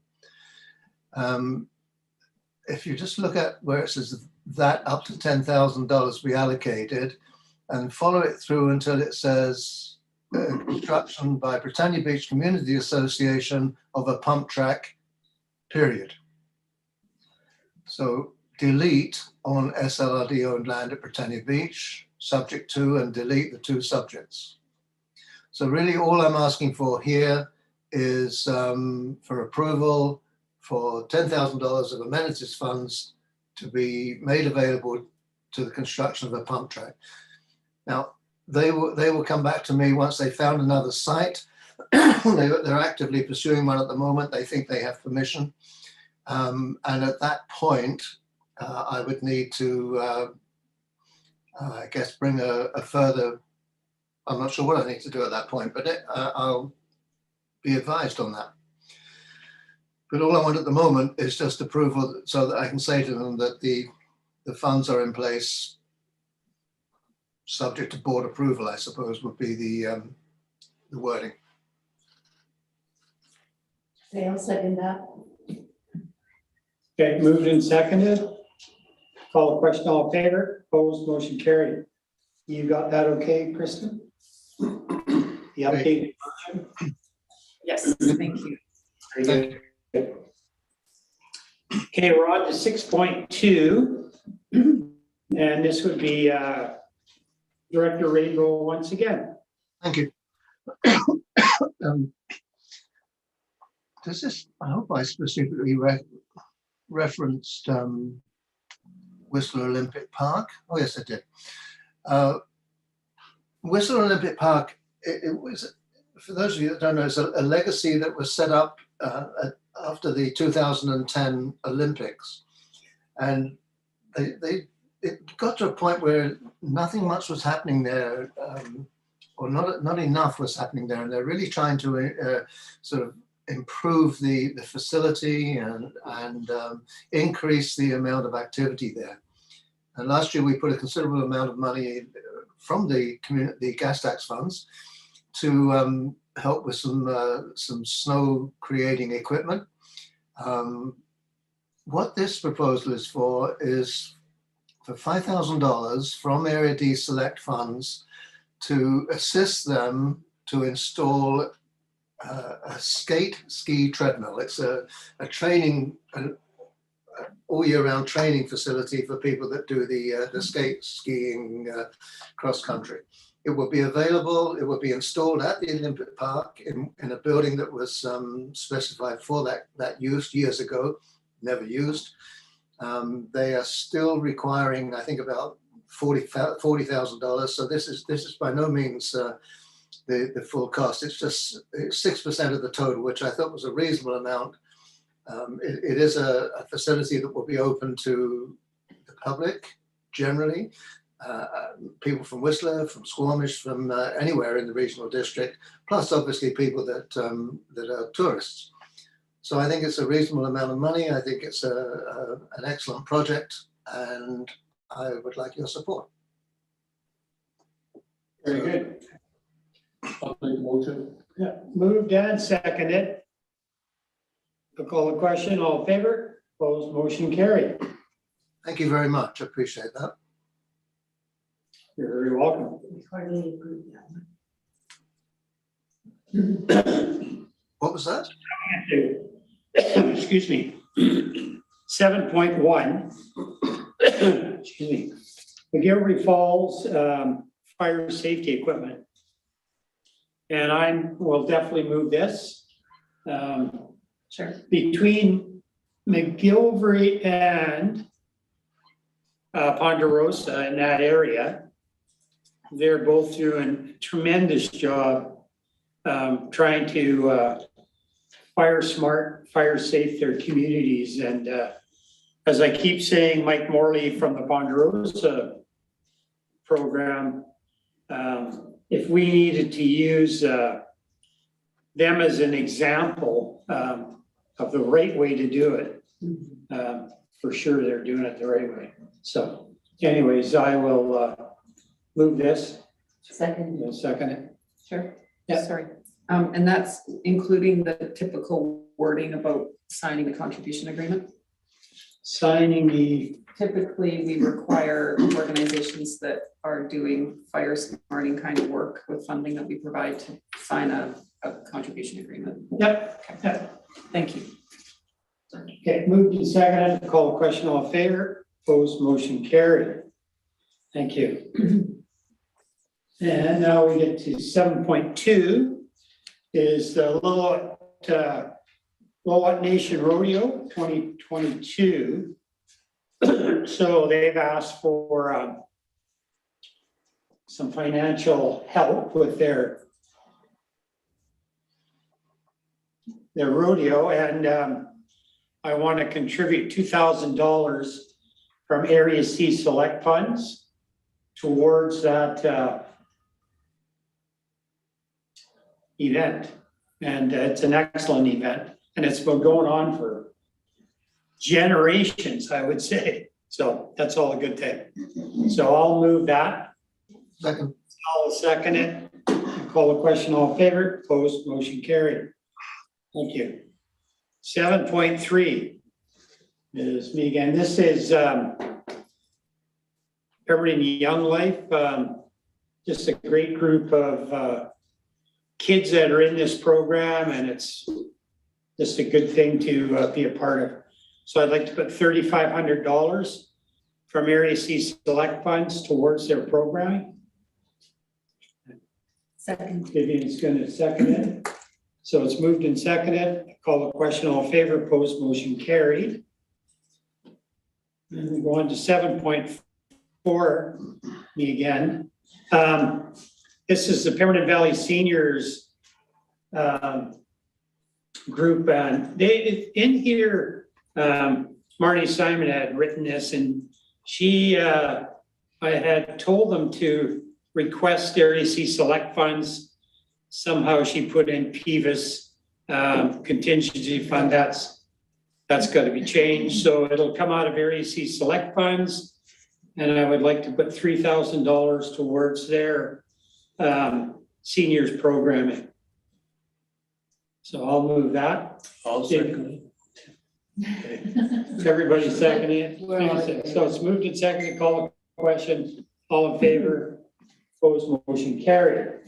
If you just look at where it says that up to $10,000 be allocated and follow it through until it says construction by Britannia Beach Community Association of a pump track, period. So delete on SLRD owned land at Britannia Beach, subject to, and delete the two subjects. So really all I'm asking for here is for approval for $10,000 of amenities funds to be made available to the construction of a pump track. Now, they will come back to me once they found another site. They're actively pursuing one at the moment. They think they have permission. And at that point, I would need to, I guess, bring a further, I'm not sure what I need to do at that point, but I'll be advised on that. But all I want at the moment is just approval so that I can say to them that the funds are in place, subject to board approval, I suppose, would be the wording. Okay, I'll second that. Okay, moved and seconded. Call the question, all in favor, opposed, motion carried. You got that okay, Kristen? The updated version? Yes, thank you. Very good. Okay, we're on to 6.2. And this would be Director Rainbow once again. Thank you. Does this, I hope I specifically referenced Whistler Olympic Park. Oh yes, I did. Whistler Olympic Park, it was, for those of you that don't know, it's a legacy that was set up after the 2010 Olympics. And it got to a point where nothing much was happening there, or not enough was happening there. And they're really trying to sort of improve the facility and increase the amount of activity there. And last year we put a considerable amount of money from the gas tax funds to help with some snow creating equipment. What this proposal is for $5,000 from Area D Select funds to assist them to install a ski treadmill. It's a training, an all year round training facility for people that do the skiing cross country. It will be available, it will be installed at the Olympic Park in a building that was specified for that use years ago, never used. They are still requiring, I think, about $40,000. So this is by no means the full cost. It's just 6% of the total, which I thought was a reasonable amount It is a facility that will be open to the public generally. People from Whistler, from Squamish, from anywhere in the regional district, plus obviously people that are tourists. So I think it's a reasonable amount of money. I think it's an excellent project, and I would like your support. Very good. I'll make a motion. Yeah, moved and seconded. I'll call the question, all in favor, opposed, motion carried. Thank you very much. I appreciate that. You're very welcome. What was that? Excuse me. 7.1. Excuse me. McGilvery Falls fire safety equipment. And will definitely move this. Sure. Between McGilvery and Ponderosa in that area, they're both doing a tremendous job trying to fire smart, fire safe their communities. And as I keep saying, Mike Morley from the Ponderosa program, if we needed to use them as an example of the right way to do it, for sure they're doing it the right way. So anyways, I will move this. Second. You'll second it. Sure. Yeah. Sorry. And that's including the typical wording about signing the contribution agreement. Signing the, Typically, we require organizations that are doing fire smarting kind of work with funding that we provide to sign a contribution agreement. yep, yep. Thank you. Okay, moved and seconded, call the question, all in favor, opposed, motion carried. Thank you. And now we get to 7.2 is the Lillooet Nation Rodeo 2022. So they've asked for some financial help with their rodeo, and I want to contribute $2,000 from Area C Select Funds towards that event. And it's an excellent event, and it's been going on for generations, I would say. So that's all a good thing. So I'll move that. Second. I'll second it. Call the question, all in favor, opposed, motion carried. Thank you. 7.3 is me again. This is Everything Young Life. Just a great group of kids that are in this program, and it's just a good thing to be a part of. So I'd like to put $3,500 from Area C Select Funds towards their programming. Second. Vivian's going to second it. So it's moved and seconded. Call the question, all in favor, opposed, motion carried. And we go on to 7.4, me again. This is the Pemberton Valley Seniors group, and they in here. Marty Simon had written this, and she, I had told them to request Area C Select Funds. Somehow she put in PVIS contingency fund. That's got to be changed. So it'll come out of Area C Select Funds, and I would like to put $3,000 towards their seniors programming. So I'll move that. I'll second it. Everybody seconding it? So it's moved and seconded, call the question, all in favor, opposed, motion carried.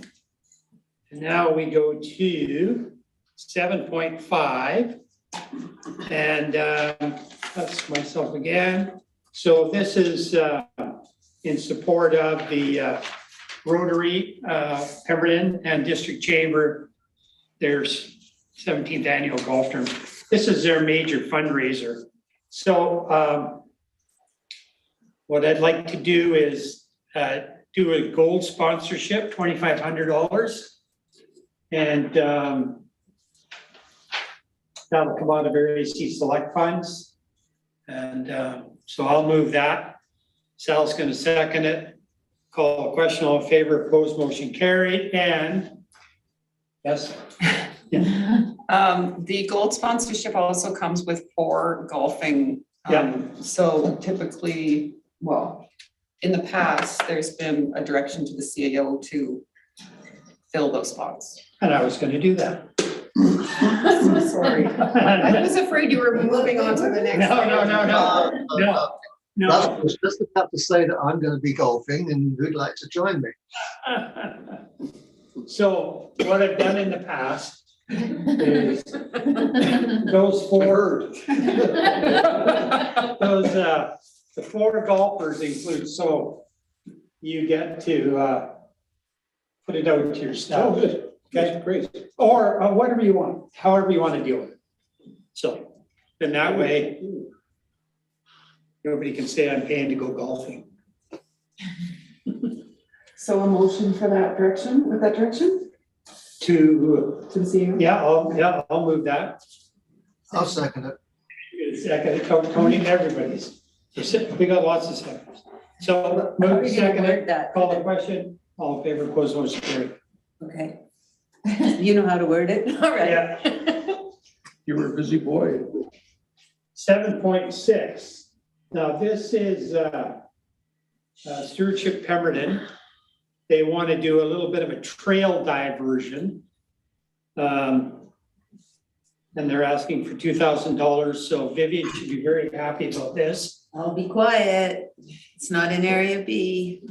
And now we go to 7.5, and that's myself again. So this is in support of the Rotary, Pemberton and District Chamber. There's 17th annual golf tournament. This is their major fundraiser. So what I'd like to do is do a gold sponsorship, $2,500. And That'll come out of ARC select funds. And so I'll move that. Sal's gonna second it. Call a question, all in favor, opposed, motion carried, and yes. The gold sponsorship also comes with 4 golfing. So typically, well, in the past, there's been a direction to the CAO to fill those spots. And I was gonna do that. So sorry. I was afraid you were moving on to the next. No. I was just about to say that I'm going to be golfing and who'd like to join me? So what I've done in the past is those 4, the 4 golfers include, so you get to put it out to your staff. Oh, good. Okay, Great. or whatever you want, however you want to deal with it. So, then that way, nobody can say I'm paying to go golfing. So a motion for that direction, with that direction To, to the CAO? yeah, I'll move that. I'll second it. Second, Tony and everybody's. We got lots of seconds. So, move second, that? call the question, all in favor, opposed, motion carried. Okay. You know how to word it? All right. Yeah. You were a busy boy. 7.6. Now, this is Stewardship Pemberton. They want to do a little bit of a trail diversion. And they're asking for $2,000. So Vivian should be very happy about this. I'll be quiet. It's not in area B.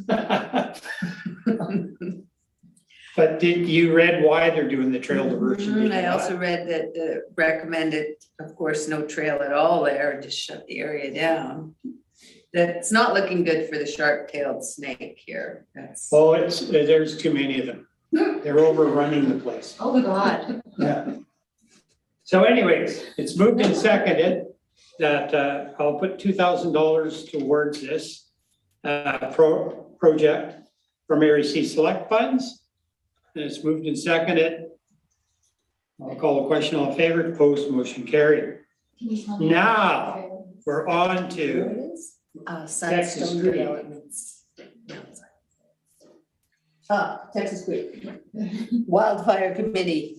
But did you read why they're doing the trail diversion? Did you I not? also read that recommended, of course, no trail at all there, just shut the area down. That's not looking good for the sharp-tailed snake here. That's. Oh, there's too many of them. They're overrunning the place. Oh, my God. Yeah. So anyways, it's moved and seconded that I'll put $2,000 towards this project from ARC Select Funds. And it's moved and seconded. I'll call the question, all in favor, opposed, motion carried. Now, we're on to Texas Sunstone Creek. Developments. Texas Creek. Wildfire Committee,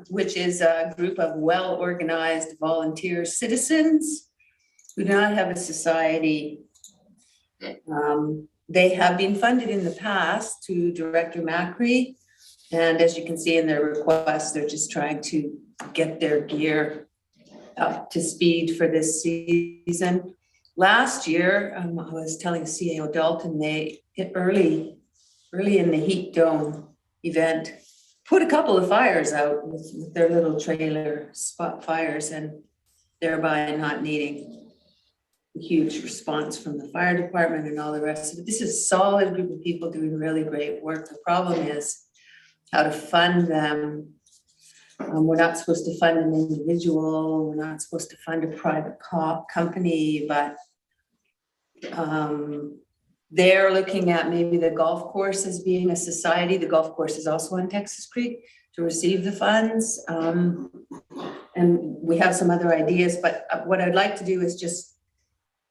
which is a group of well-organized volunteer citizens who do not have a society. They have been funded in the past to Director Macri. And as you can see in their request, they're just trying to get their gear up to speed for this season. Last year, I was telling CAO Dalton, they hit early in the heat dome event, put a couple of fires out with their little trailer spot fires, and thereby not needing a huge response from the fire department and all the rest of it. This is a solid group of people doing really great work. The problem is how to fund them. We're not supposed to fund an individual. We're not supposed to fund a private company, but they're looking at maybe the golf course as being a society. The golf course is also on Texas Creek to receive the funds. And we have some other ideas, but what I'd like to do is just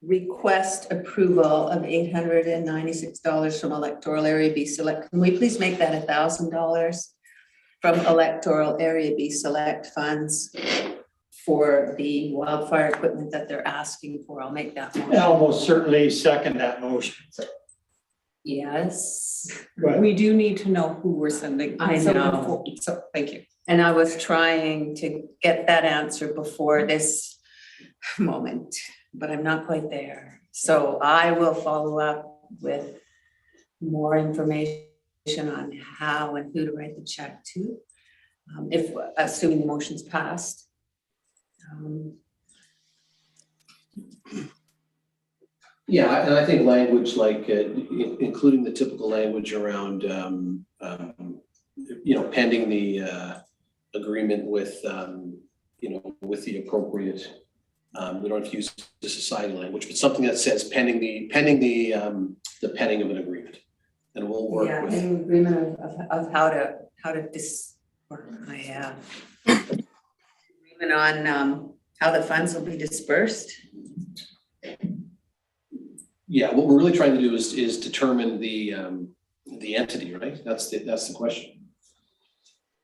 request approval of $896 from Electoral Area B Select. Can we please make that $1,000 from Electoral Area B Select funds for the wildfire equipment that they're asking for? I'll make that motion. I'll most certainly second that motion. Yes. Right. We do need to know who we're sending. I know. So, thank you. And I was trying to get that answer before this moment, but I'm not quite there. So I will follow up with more information on how and who to write the check to, if assuming the motion's passed. Yeah, and I think language like, including the typical language around, pending the agreement with, with the appropriate, we don't have to use the society language, but something that says pending the penning of an agreement. And we'll work Yeah, with. an agreement of how to or I have. Agreement On how the funds will be dispersed? Yeah, what we're really trying to do is determine the entity, right? That's the question.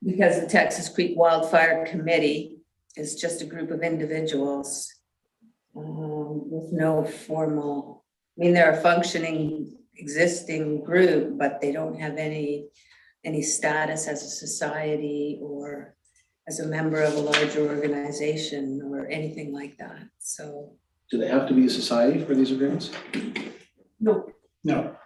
Because the Texas Creek Wildfire Committee is just a group of individuals with no formal, I mean, they're a functioning existing group, but they don't have any status as a society or as a member of a larger organization or anything like that, so. Do they have to be a society for these agreements? No. No,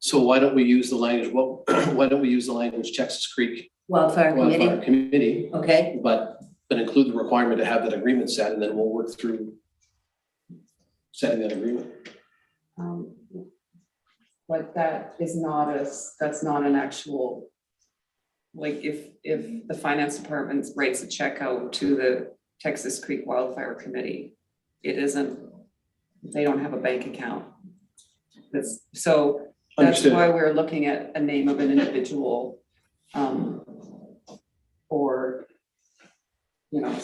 So why don't we use the language, why don't we use the language Texas Creek Wildfire Wildfire Committee, Committee, okay, but include the requirement to have that agreement set, and then we'll work through setting that agreement. But that's not an actual, like, if the finance department writes a check out to the Texas Creek Wildfire Committee, it isn't, they don't have a bank account. So that's Understood. why we're looking at a name of an individual, or, you know.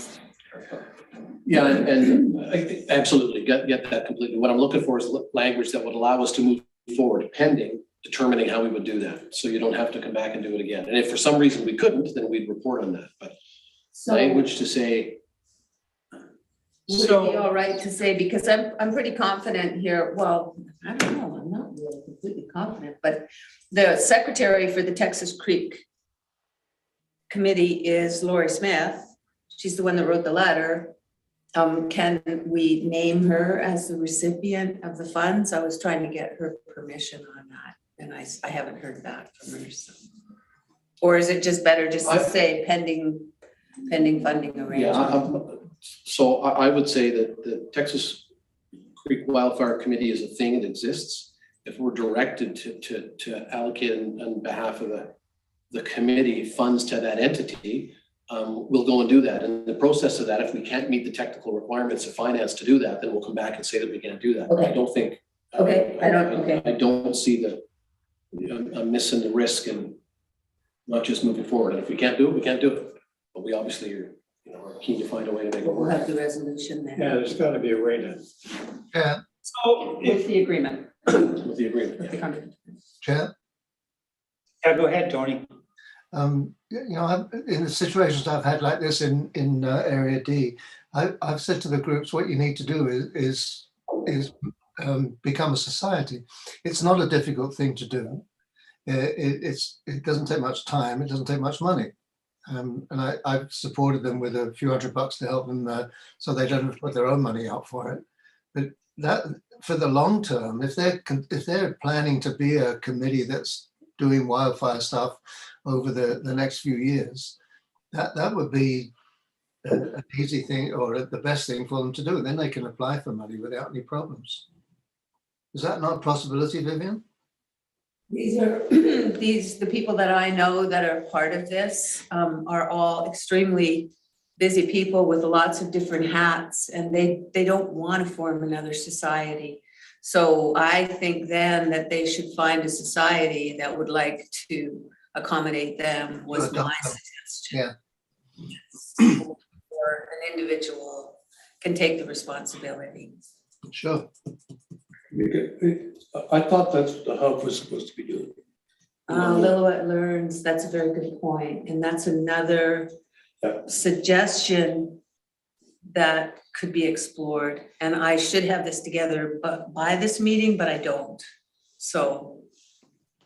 Yeah, and I absolutely get that completely. What I'm looking for is language that would allow us to move forward pending determining how we would do that. So you don't have to come back and do it again. And if for some reason we couldn't, then we'd report on that. But so language to say, would it be all right to say, because I'm pretty confident here, well, I don't know, I'm not really completely confident, but the secretary for the Texas Creek Committee is Lori Smith. She's the one that wrote the letter. Can we name her as the recipient of the funds? I was trying to get her permission on that, and I haven't heard back from her, so. Or is it just better just to say pending funding arrangement? yeah, so I would say that the Texas Creek Wildfire Committee is a thing that exists. If we're directed to allocate on behalf of the committee funds to that entity, we'll go and do that. And in the process of that, if we can't meet the technical requirements of finance to do that, then we'll come back and say that we can't do that. Okay. I don't think. Okay, I don't see I'm missing the risk and not just moving forward. And if we can't do it, we can't do it. But we obviously are keen to find a way to make it We'll work. have the resolution there. yeah, there's gotta be a way to. Yeah, So, With the agreement. With the agreement. With the contract. Chair. yeah, go ahead, Tony. In the situations I've had like this in Area D, I've said to the groups, what you need to do is become a society. It's not a difficult thing to do. It doesn't take much time. It doesn't take much money. And I've supported them with a few $100 to help them so they don't have to put their own money out for it. But that, for the long term, if they're planning to be a committee that's doing wildfire stuff over the next few years, that would be an easy thing or the best thing for them to do. And then they can apply for money without any problems. Is that not a possibility, Vivian? These are, the people that I know that are part of this are all extremely busy people with lots of different hats, and they don't want to form another society. So I think then that they should find a society that would like to accommodate them, was my suggestion. Yeah. Or an individual can take the responsibility. Sure. I thought that's what the hub was supposed to be doing. Lillooet Learns, that's a very good point, and that's another suggestion that could be explored. And I should have this together by this meeting, but I don't. So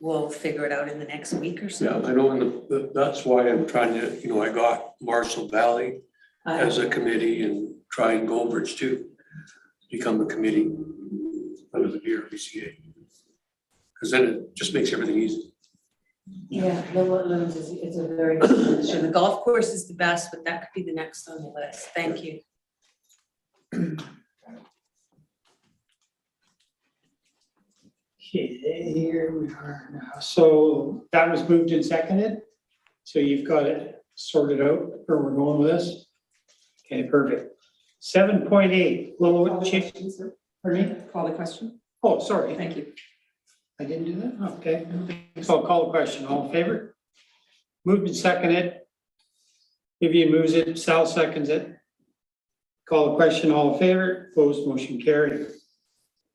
we'll figure it out in the next week or so. Yeah, I know, that's why I'm trying to, I got Marshall Valley as a committee and trying Goldbridge too, become a committee under the BRPCA. Because then it just makes everything easy. Yeah, Lillooet Learns is a very good suggestion. The golf course is the best, but that could be the next on the list. Thank you. Okay, here we are now. So that was moved and seconded. So you've got it sorted out where we're going with this? Okay, perfect. 7.8, Lillooet Chief. Pardon me? Call the question. Oh, sorry. Thank you. I didn't do that? Okay. So I'll call the question. All in favor? Moved and seconded. Vivian moves it, Sal seconds it. Call the question, all in favor, opposed, motion carried.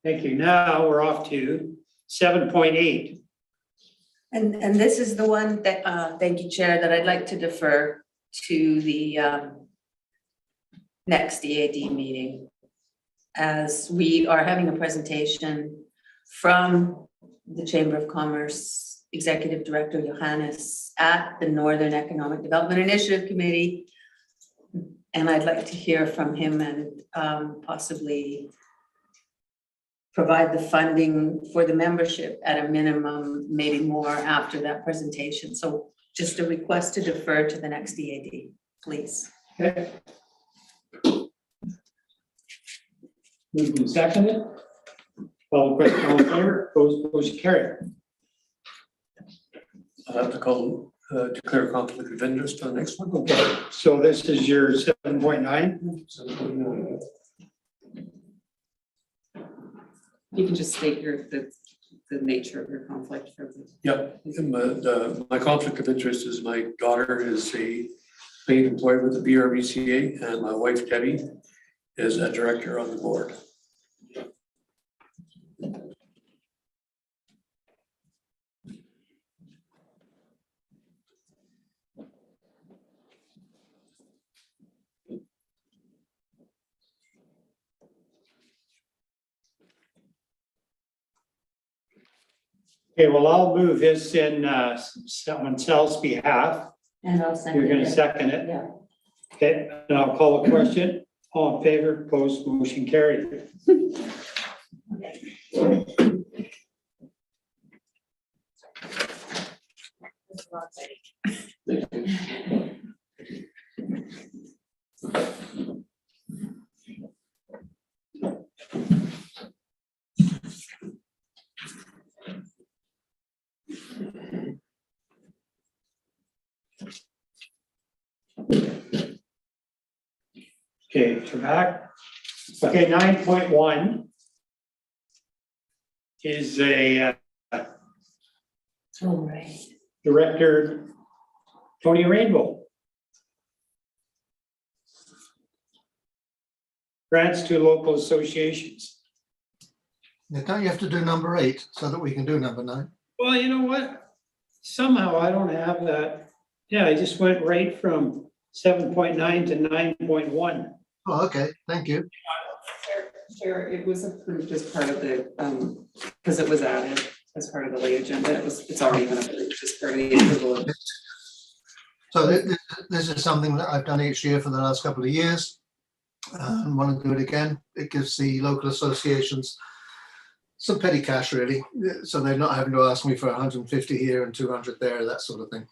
Thank you. Now we're off to 7.8. And this is the one that, thank you, Chair, that I'd like to defer to the next EAD meeting. As we are having a presentation from the Chamber of Commerce Executive Director Johannes at the Northern Economic Development Initiative Committee. And I'd like to hear from him and possibly provide the funding for the membership at a minimum, maybe more after that presentation. So just a request to defer to the next EAD, please. Okay. Moved and seconded. Call the question, all in favor, opposed, motion carried. I'll have to call, declare conflict of interest on the next one. Okay, so this is your 7.9. You can just state the nature of your conflict for the. Yep, my conflict of interest is my daughter is a paid employee with the BRBCA and my wife Debbie is a director on the board. Okay, well, I'll move this in on Sal's behalf. And I'll send it. You're gonna second it? Yeah. Okay, and I'll call the question. All in favor, opposed, motion carried. Okay, we're back. Okay, 9.1 is a All right. Director Tony Rainbow. Grants to local associations. Now, don't you have to do number 8 so that we can do number 9? Well, you know what? Somehow I don't have that. Yeah, I just went right from 7.9 to 9.1. Oh, okay, thank you. Chair, it was approved as part of the, because it was added as part of the late agenda. It's already been approved as part of the approval. So this is something that I've done each year for the last couple of years. Want to do it again. It gives the local associations some petty cash, really. So they're not having to ask me for 150 here and 200 there, that sort of thing.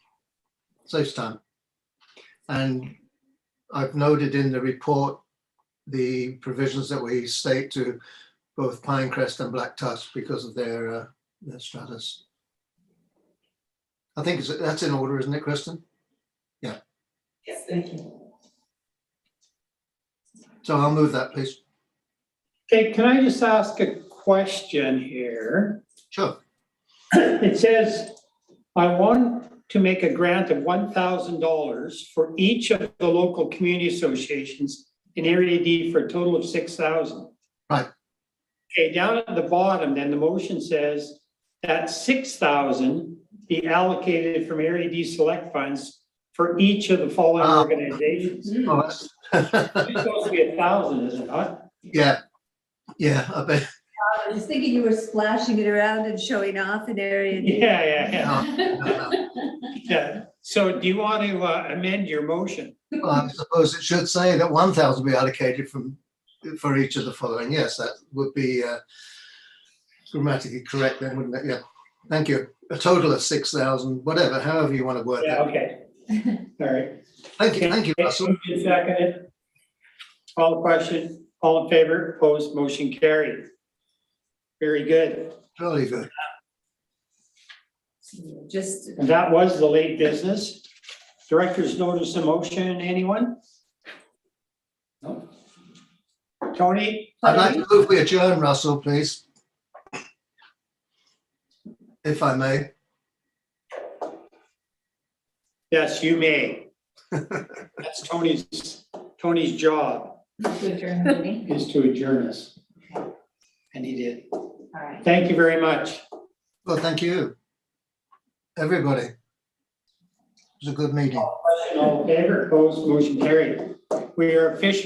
Saves time. And I've noted in the report the provisions that we state to both Pinecrest and Black Tusk because of their status. I think that's in order, isn't it, Kristen? Yeah. Yes, thank you. So I'll move that, please. Okay, can I just ask a question here? Sure. It says, I want to make a grant of $1,000 for each of the local community associations in Area D for a total of 6,000. Right. Okay, down at the bottom, then the motion says that 6,000 be allocated from Area D select funds for each of the following organizations. Oh, It's supposed to be 1,000, is it not? yeah, I bet. I was thinking you were splashing it around and showing off in area. Yeah. No. Yeah. So do you want to amend your motion? Well, I suppose it should say that 1,000 be allocated for each of the following. Yes, that would be grammatically correct then, wouldn't it? Yeah. Thank you. A total of 6,000, whatever, however you want to word Yeah, that. okay. All right. Thank you, Russell. Moved and seconded. Call the question. All in favor, opposed, motion carried. Very good. Jolly good. Just, And that was the late business. Director's notice of motion, anyone? No? Tony? I'd like to move we adjourn, Russell, please. If I may. Yes, you may. That's Tony's job To adjourn the meeting. is to adjourn us. And he did. All right. Thank you very much. Well, thank you, everybody. It was a good meeting. All in favor, opposed, motion carried. We are officially